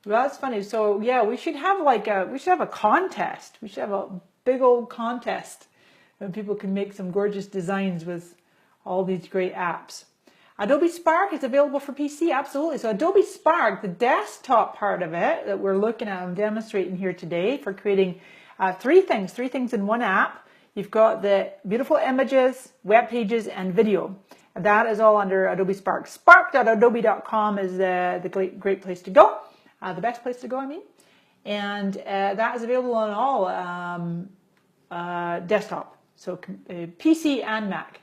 That's funny. So yeah, we should have a contest. We should have a big old contest, and people can make some gorgeous designs with all these great apps. Adobe Spark is available for PC. Absolutely. So Adobe Spark, the desktop part of it that we're looking at and demonstrating here today for creating 3 things in one app. You've got the beautiful images, web pages, and video. That is all under Adobe Spark. Spark.adobe.com is the great place to go, the best place to go, I mean. And that is available on all desktop, so PC and Mac.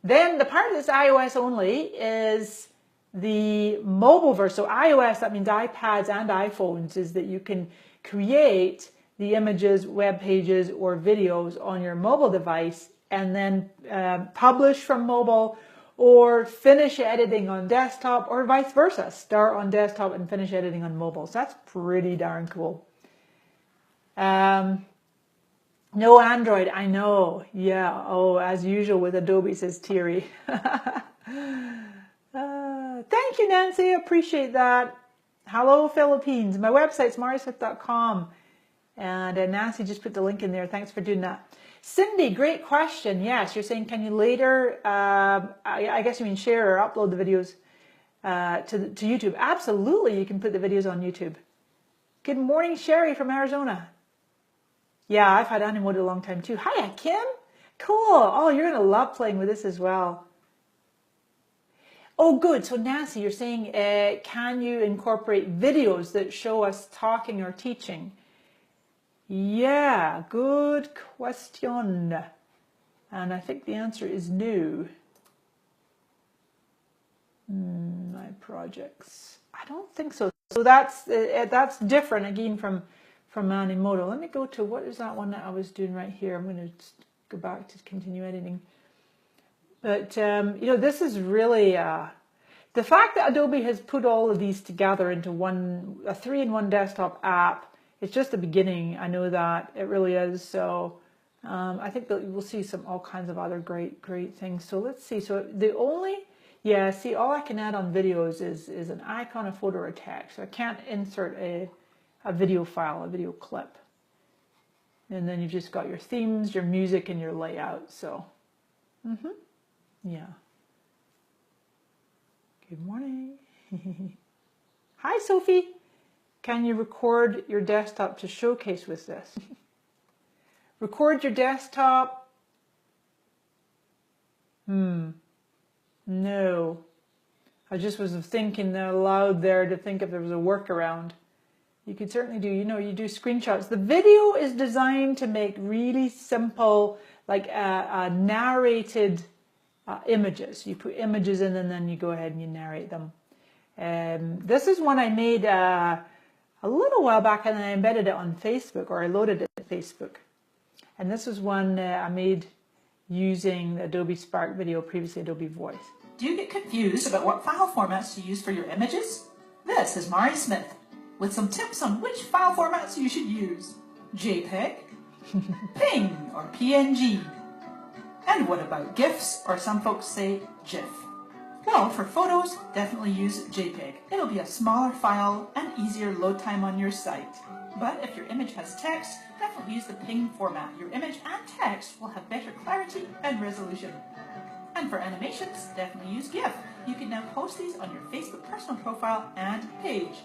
Then the part that's iOS only is the mobile version. So iOS, that means iPads and iPhones, is that you can create the images, web pages, or videos on your mobile device and then publish from mobile or finish editing on desktop or vice versa. Start on desktop and finish editing on mobile. So that's pretty darn cool. No Android, I know. Yeah, oh, as usual with Adobe, says Thierry. Thank you, Nancy. I appreciate that. Hello, Philippines. My website's marismith.com. And Nancy just put the link in there. Thanks for doing that. Cindy, great question. Yes, you're saying, can you later, I guess you mean share or upload the videos to YouTube? Absolutely, you can put the videos on YouTube. Good morning, Sherry from Arizona. Yeah, I've had Animoto a long time too. Hiya, Kim. Cool. Oh, you're going to love playing with this as well. Oh, good. So Nancy, you're saying, can you incorporate videos that show us talking or teaching? Yeah, good question. And I think the answer is no. My projects. I don't think so. So that's different again from Animoto. Let me go to, what is that one that I was doing right here? I'm going to go back to continue editing. But you know, this is really the fact that Adobe has put all of these together into a 3-in-1 desktop app. It's just the beginning. I know that it really is. So I think that we'll see all kinds of other great things. So let's see. So see, all I can add on videos is an icon, a photo, or a text. So I can't insert a video file, a video clip. And then you've just got your themes, your music, and your layout. So, yeah. Good morning. Hi, Sophie. Can you record your desktop to showcase with this? Record your desktop? No. I just was thinking aloud there to think if there was a workaround. You could certainly do, you do screenshots. The video is designed to make really simple, like narrated images. You put images in and then you go ahead and you narrate them. This is one I made a little while back, and then I embedded it on Facebook, or I loaded it to Facebook. And this is one I made using Adobe Spark Video, previously Adobe Voice. Do you get confused about what file formats to use for your images? This is Mari Smith with some tips on which file formats you should use. JPEG, PNG or PNG. And what about GIFs, or some folks say GIF? Well, for photos, definitely use JPEG. It'll be a smaller file and easier load time on your site. But if your image has text, definitely use the PNG format. Your image and text will have better clarity and resolution. And for animations, definitely use GIF. You can now post these on your Facebook personal profile and page.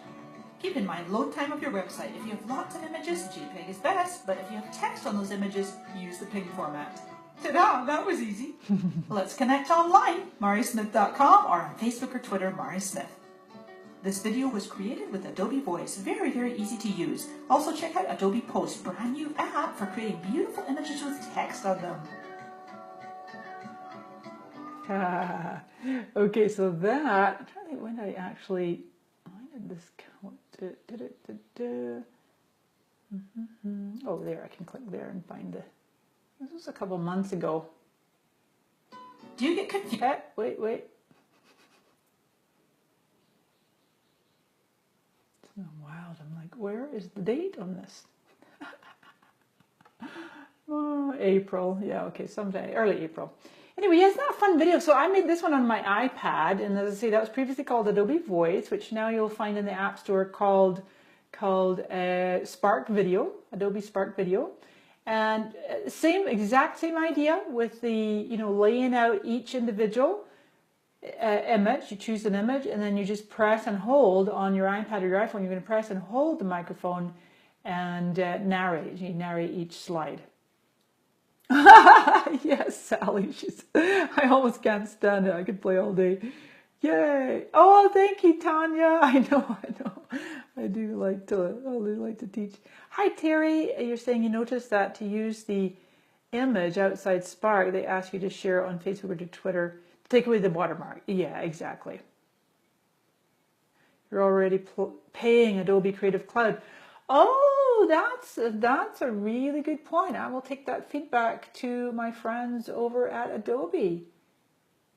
Keep in mind load time of your website. If you have lots of images, JPEG is best, but if you have text on those images, use the PNG format. Ta-da! That was easy. Let's connect online, marismith.com, or on Facebook or Twitter, Mari Smith. This video was created with Adobe Voice. Very, very easy to use. Also check out Adobe Post, brand new app for creating beautiful images with text on them. Okay, so that, I'm trying to think when did this count? Oh, there, I can click there and find this was a couple months ago. Do you get confused? Wait. It's been wild. I'm like, where is the date on this? Oh, April. Yeah, okay, sometime, early April. Anyway, yeah, it's not a fun video. So I made this one on my iPad, and as I say, that was previously called Adobe Voice, which now you'll find in the App Store called Spark Video, Adobe Spark Video. And exact same idea with the, laying out each individual image. You choose an image, and then you just press and hold on your iPad or your iPhone. You're going to press and hold the microphone and narrate. You narrate each slide. Yes, Sally. I almost can't stand it. I could play all day. Yay! Oh, thank you, Tanya. I know. I do like to teach. Hi, Terry. You're saying you noticed that to use the image outside Spark, they ask you to share it on Facebook or to Twitter. Take away the watermark. Yeah, exactly. You're already paying Adobe Creative Cloud. Oh, that's a really good point. I will take that feedback to my friends over at Adobe.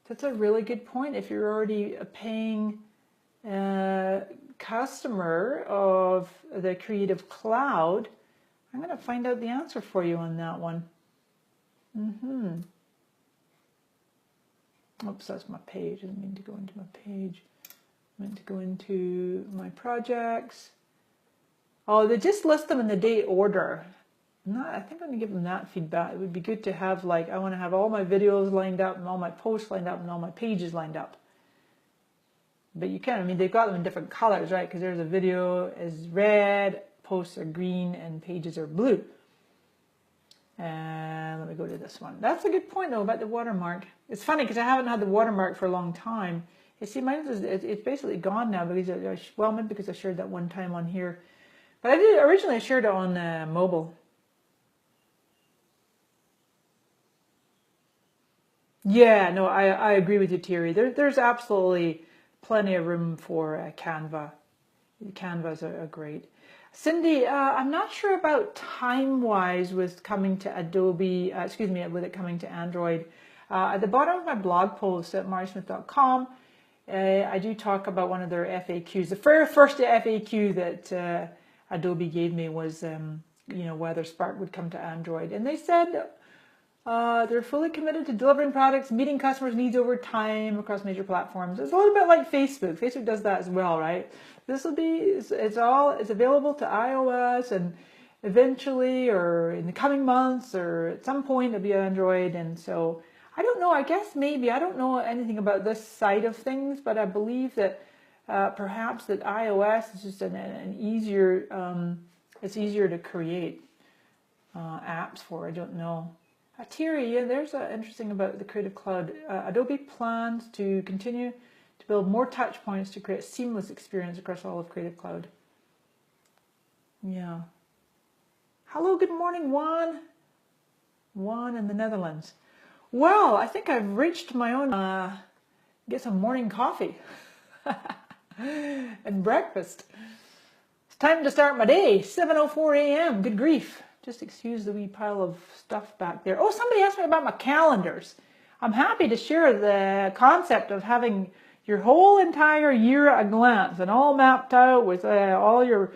That's a really good point. If you're already a paying customer of the Creative Cloud, I'm going to find out the answer for you on that one. Oops, that's my page. I didn't mean to go into my page. I meant to go into my projects. Oh, they just list them in the date order. I think I'm going to give them that feedback. It would be good to have, I want to have all my videos lined up and all my posts lined up and all my pages lined up. But you can, they've got them in different colors, right? Because there's a video is red, posts are green, and pages are blue. And let me go to this one. That's a good point, though, about the watermark. It's funny because I haven't had the watermark for a long time. You see, mine is it's basically gone now because well, maybe because I shared that one time on here, but I did originally. I shared it on mobile. Yeah, no, I agree with you, Thierry. There's absolutely plenty of room for Canva. Canvas are great. Cindy, I'm not sure about time-wise with coming to Adobe, with it coming to Android. At the bottom of my blog post at marysmith.com, I do talk about one of their FAQs. The very first FAQ that Adobe gave me was, whether Spark would come to Android. And they said they're fully committed to delivering products, meeting customers' needs over time across major platforms. It's a little bit like Facebook. Facebook does that as well, right? This will be, it's available to iOS and eventually or in the coming months or at some point it'll be Android. And so I don't know, I guess maybe, I don't know anything about this side of things, but I believe that perhaps that iOS is just an easier, it's easier to create apps for, I don't know. Thierry, yeah, there's interesting about the Creative Cloud. Adobe plans to continue to build more touch points to create a seamless experience across all of Creative Cloud. Yeah. Hello, good morning, Juan. Juan in the Netherlands. Well, I think I've reached my own, get some morning coffee and breakfast. It's time to start my day, 7:04 a.m. Good grief. Just excuse the wee pile of stuff back there. Oh, somebody asked me about my calendars. I'm happy to share the concept of having your whole entire year at a glance and all mapped out with all your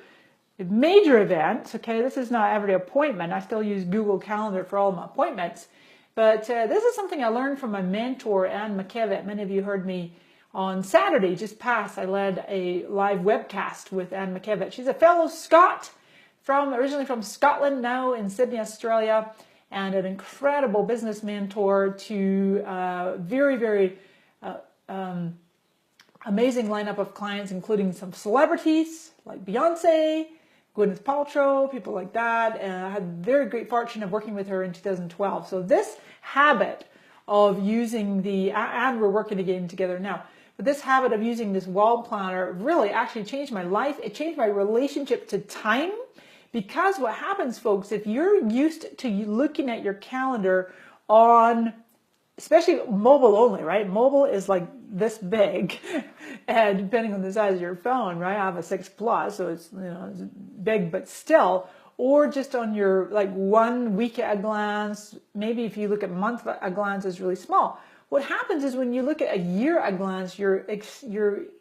major events. Okay, this is not every appointment. I still use Google Calendar for all my appointments. But this is something I learned from my mentor, Anne McKevitt. Many of you heard me on Saturday, just past. I led a live webcast with Anne McKevitt. She's a fellow Scot, originally from Scotland, now in Sydney, Australia, and an incredible business mentor to very, very amazing lineup of clients, including some celebrities like Beyonce, Gwyneth Paltrow, people like that. And I had very great fortune of working with her in 2012. So this habit of using and we're working again together now, but this habit of using this wall planner really actually changed my life. It changed my relationship to time. Because what happens, folks, if you're used to looking at your calendar on, especially mobile only, right? Mobile is like this big, and depending on the size of your phone, right? I have a 6 Plus, so it's, it's big, but still, or just on your, like 1 week at a glance, maybe if you look at month at a glance, is really small. What happens is when you look at a year at a glance, your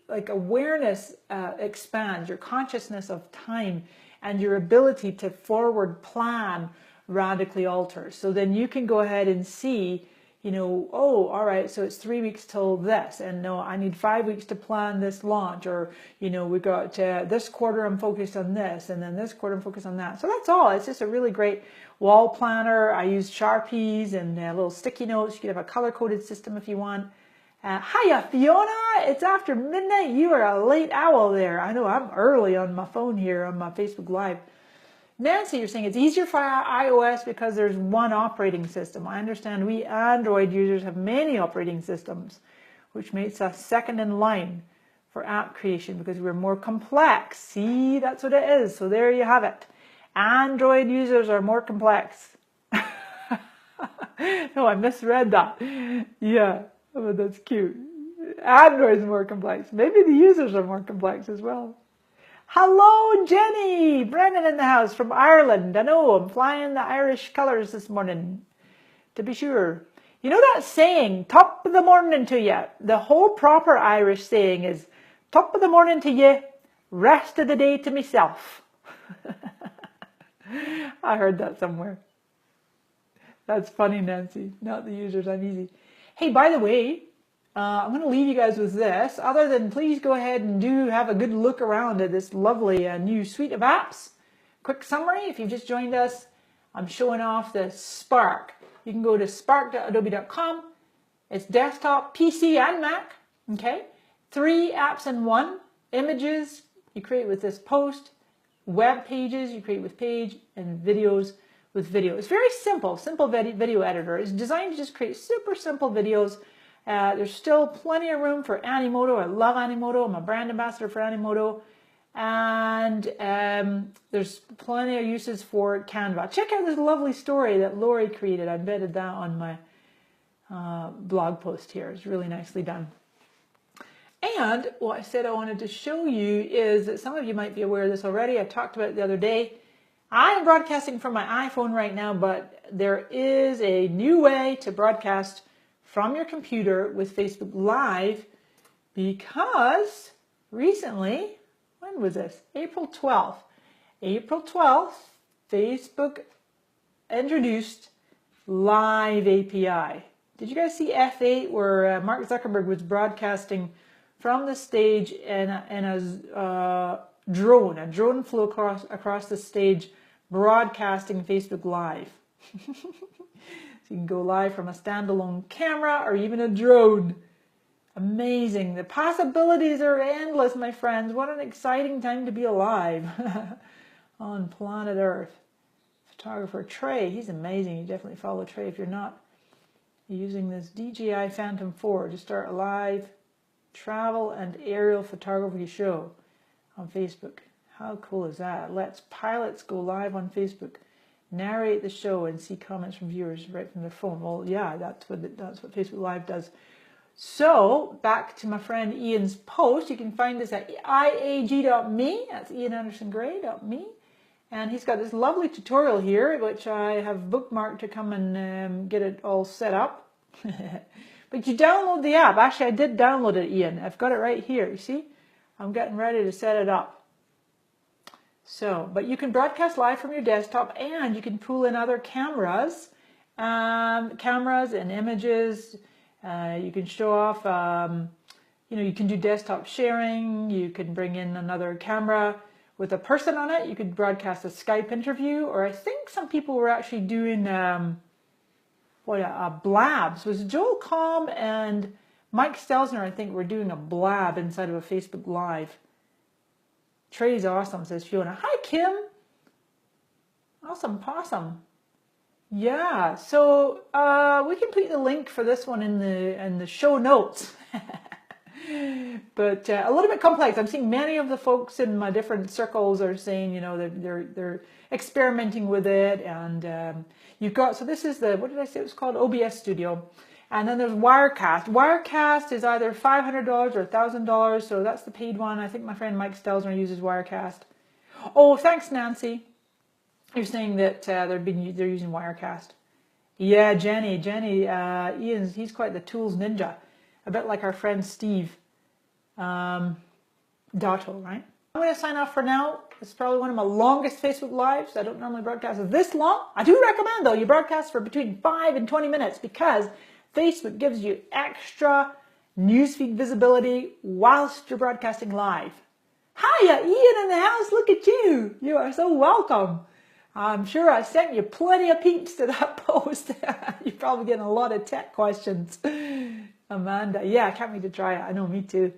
like awareness expands, your consciousness of time and your ability to forward plan radically alters. So then you can go ahead and see, oh, all right, so it's 3 weeks till this, and no, I need 5 weeks to plan this launch, or, we got this quarter I'm focused on this, and then this quarter I'm focused on that. So that's all. It's just a really great wall planner. I use Sharpies and little sticky notes. You can have a color-coded system if you want. Hiya, Fiona. It's after midnight. You are a late owl there. I know I'm early on my phone here on my Facebook Live. Nancy, you're saying it's easier for iOS because there's one operating system. I understand we Android users have many operating systems, which makes us second in line for app creation because we're more complex. See, that's what it is. So there you have it. Android users are more complex. No, I misread that. Yeah. Oh, that's cute. Android is more complex. Maybe the users are more complex as well. Hello, Jenny. Brennan in the house from Ireland. I know, I'm flying the Irish colours this morning, to be sure. You know that saying, top of the morning to you? The whole proper Irish saying is, top of the morning to you, rest of the day to myself. I heard that somewhere. That's funny, Nancy. Not the users, I'm easy. Hey, by the way, I'm going to leave you guys with this. Other than please go ahead and do have a good look around at this lovely new suite of apps. Quick summary, if you've just joined us, I'm showing off the Spark. You can go to spark.adobe.com. It's desktop, PC, and Mac. Okay, 3 apps in 1. Images, you create with this post. Web pages, you create with page. And videos with video. It's very simple video editor. It's designed to just create super simple videos There's still plenty of room for Animoto. I love Animoto. I'm a brand ambassador for Animoto. And there's plenty of uses for Canva. Check out this lovely story that Lori created. I embedded that on my blog post here. It's really nicely done. And what I said I wanted to show you is that some of you might be aware of this already. I talked about it the other day. I am broadcasting from my iPhone right now, but there is a new way to broadcast from your computer with Facebook Live, because recently, when was this? April 12th. April 12th, Facebook introduced Live API. Did you guys see F8 where Mark Zuckerberg was broadcasting from the stage in a drone? A drone flew across the stage broadcasting Facebook Live. So you can go live from a standalone camera or even a drone. Amazing. The possibilities are endless, my friends. What an exciting time to be alive on planet Earth. Photographer Trey, he's amazing. You definitely follow Trey if you're not. Using this DJI Phantom 4 to start a live travel and aerial photography show on Facebook. How cool is that? Lets pilots go live on Facebook, narrate the show, and see comments from viewers right from their phone. Well, yeah, that's what Facebook Live does. So, back to my friend Ian's post. You can find this at iag.me. That's ianandersongray.me. And he's got this lovely tutorial here, which I have bookmarked to come and get it all set up. But you download the app. Actually, I did download it, Ian. I've got it right here. You see? I'm getting ready to set it up. So, but you can broadcast live from your desktop, and you can pull in other cameras and images. You can show off, you can do desktop sharing. You can bring in another camera with a person on it. You could broadcast a Skype interview, or I think some people were actually doing blabs. It was Joel Comm and Mike Stelzner, I think, were doing a blab inside of a Facebook Live. Trey's awesome, says Fiona. Hi, Kim. Awesome possum. Yeah, so we can put the link for this one in the show notes. But a little bit complex. I'm seeing many of the folks in my different circles are saying, they're experimenting with it, and you've got, so this is what did I say it was called? OBS Studio. And then there's Wirecast. Wirecast is either $500 or $1,000, so that's the paid one. I think my friend Mike Stelzner uses Wirecast. Oh, thanks, Nancy. You're saying that they're using Wirecast. Yeah, Jenny, Ian's, he's quite the tools ninja. A bit like our friend Steve Dotto, right? I'm going to sign off for now. It's probably one of my longest Facebook Lives. I don't normally broadcast this long. I do recommend, though, you broadcast for between 5 and 20 minutes because Facebook gives you extra newsfeed visibility whilst you're broadcasting live. Hiya, Ian in the house. Look at you. You are so welcome. I'm sure I sent you plenty of peeps to that post. You're probably getting a lot of tech questions. Amanda, yeah, I can't wait to try it. I know, me too.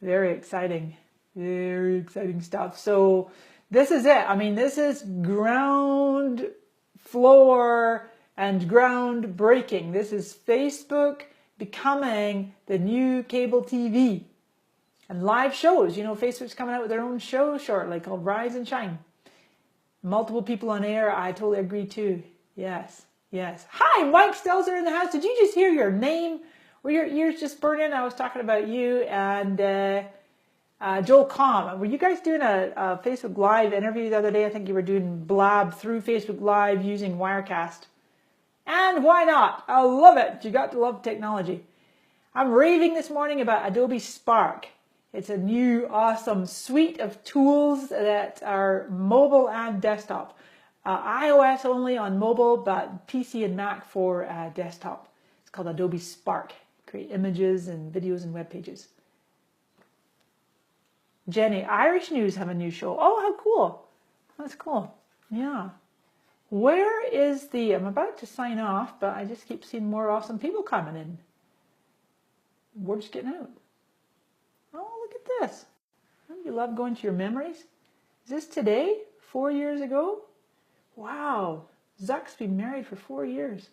Very exciting stuff. So this is it. I mean, this is ground floor and groundbreaking. This is Facebook becoming the new cable TV and live shows. Facebook's coming out with their own show shortly called Rise and Shine. Multiple people on air. I totally agree too. Yes. Hi, Mike Stelzer in the house. Did you just hear your name? Were your ears just burning? I was talking about you and Joel Comm. Were you guys doing a Facebook Live interview the other day? I think you were doing blab through Facebook Live using Wirecast. And why not? I love it. You got to love technology. I'm raving this morning about Adobe Spark. It's a new awesome suite of tools that are mobile and desktop. iOS only on mobile, but PC and Mac for desktop. It's called Adobe Spark. Create images and videos and web pages. Jenny, Irish News have a new show. Oh, how cool. That's cool. Yeah. Where is I'm about to sign off, but I just keep seeing more awesome people coming in. We're just getting out. Oh, look at this. Don't you love going to your memories? Is this today? 4 years ago? Wow. Zuck's been married for 4 years.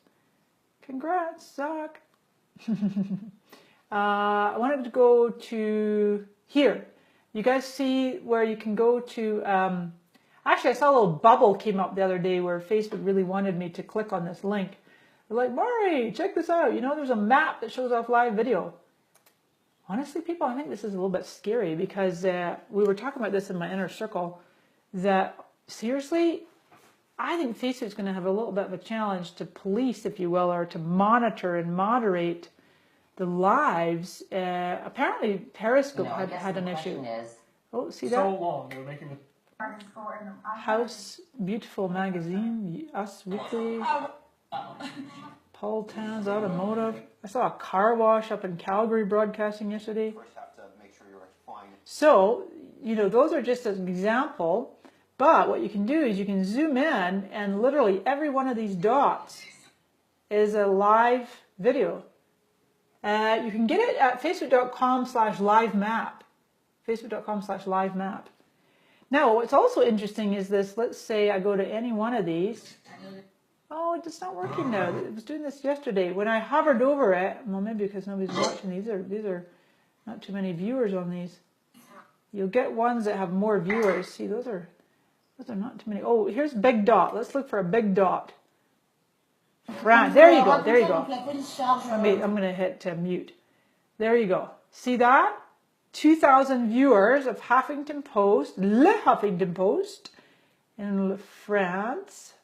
Congrats, Zuck. I wanted to go to here. You guys see where you can go to, actually I saw a little bubble came up the other day where Facebook really wanted me to click on this link. They're like, Murray, check this out. You know, there's a map that shows off live video. Honestly, people, I think this is a little bit scary because we were talking about this in my inner circle, that seriously, I think Facebook's going to have a little bit of a challenge to police, if you will, or to monitor and moderate the lives. Apparently, Periscope had an issue. Oh, see that? So long, they're making the House Beautiful Magazine, Us Weekly, Paul Towns Automotive. I saw a car wash up in Calgary broadcasting yesterday. First have to make sure you're fine. So, you know, those are just an example. But what you can do is you can zoom in and literally every one of these dots is a live video. You can get it at facebook.com/live-map. Facebook.com/live-map. Now, what's also interesting is this. Let's say I go to any one of these. Oh, it's not working now. It was doing this yesterday. When I hovered over it, well, maybe because nobody's watching these are not too many viewers on these. You'll get ones that have more viewers. See, those are not too many. Oh, here's big dot. Let's look for a big dot. Right, there you go. There you go. I'm going to hit mute. There you go. See that? 2,000 viewers of Huffington Post, Le Huffington Post in France.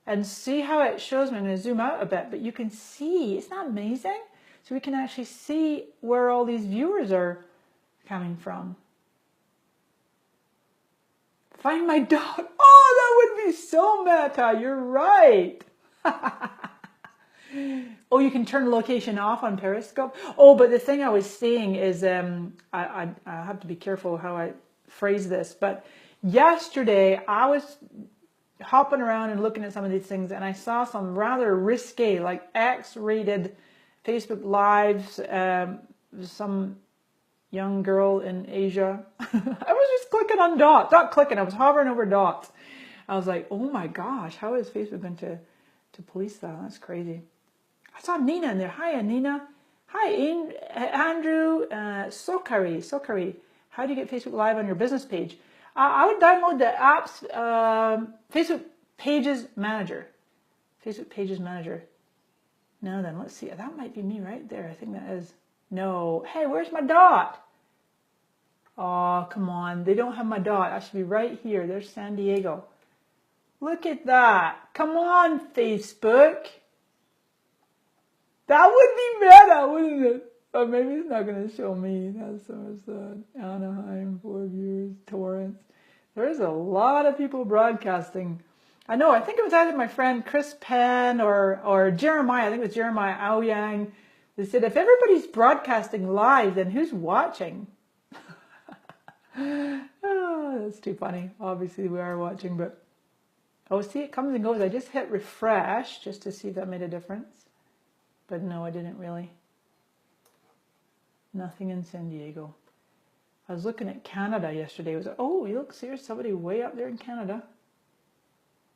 And see how it shows me. I'm going to zoom out a bit, but you can see. Isn't that amazing? So we can actually see where all these viewers are coming from. Find my dot. Oh, that would be so meta. You're right. Oh, you can turn location off on Periscope. Oh, but the thing I was saying is, I have to be careful how I phrase this. But yesterday I was hopping around and looking at some of these things, and I saw some rather risque, like X-rated Facebook Lives. Some young girl in Asia. I was just clicking on dots. Not clicking, I was hovering over dots. I was like, oh my gosh, how is Facebook going to police that? That's crazy. I saw Nina in there. Hi, Nina. Hi, Andrew. Sokari. How do you get Facebook Live on your business page? I would download the app's Facebook Pages Manager. Facebook Pages Manager. Now then, let's see. That might be me right there. I think that is. No. Hey, where's my dot? Oh, come on. They don't have my dot. I should be right here. There's San Diego. Look at that. Come on, Facebook. That would be meta, wouldn't it? Or maybe it's not going to show me. That's so sad. Anaheim, 4 viewers, Torrance. There's a lot of people broadcasting. I know. I think it was either my friend Chris Penn or Jeremiah. I think it was Jeremiah Aoyang. They said, if everybody's broadcasting live, then who's watching? Oh, that's too funny. Obviously, we are watching, but... Oh, see, it comes and goes. I just hit refresh just to see if that made a difference. But no, I didn't really. Nothing in San Diego. I was looking at Canada yesterday. It was, oh, look, there's somebody way up there in Canada.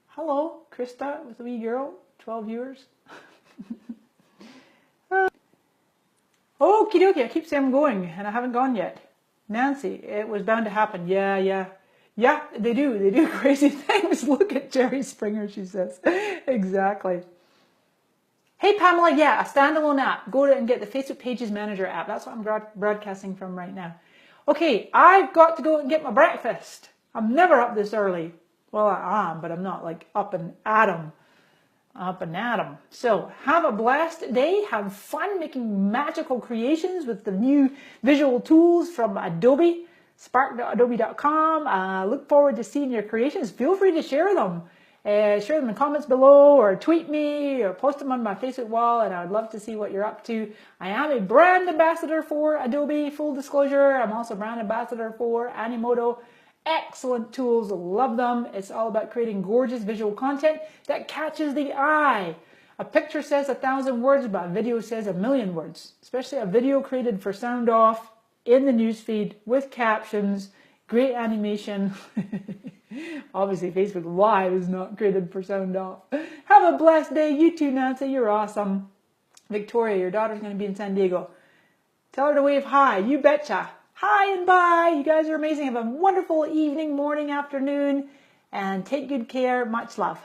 Hello, Krista with a wee girl, 12 viewers. Okie dokie, I keep saying I'm going, and I haven't gone yet. Nancy, it was bound to happen. Yeah, they do crazy things. Look at Jerry Springer, she says. Exactly. Hey, Pamela, yeah, a standalone app. Go to and get the Facebook Pages Manager app. That's what I'm broadcasting from right now. Okay, I've got to go and get my breakfast. I'm never up this early. Well, I am, but I'm not like up and at 'em. So have a blessed day. Have fun making magical creations with the new visual tools from Adobe. Spark.adobe.com. Look forward to seeing your creations. Feel free to share them. Share them in the comments below, or tweet me, or post them on my Facebook wall, and I would love to see what you're up to. I am a brand ambassador for Adobe, full disclosure. I'm also a brand ambassador for Animoto. Excellent tools, love them. It's all about creating gorgeous visual content that catches the eye. A picture says 1,000 words, but a video says 1,000,000 words. Especially a video created for sound off in the newsfeed with captions, great animation. Obviously, Facebook Live is not created for sound off. Have a blessed day. You too, Nancy. You're awesome. Victoria, your daughter's going to be in San Diego. Tell her to wave hi. You betcha. Hi and bye. You guys are amazing. Have a wonderful evening, morning, afternoon, and take good care. Much love.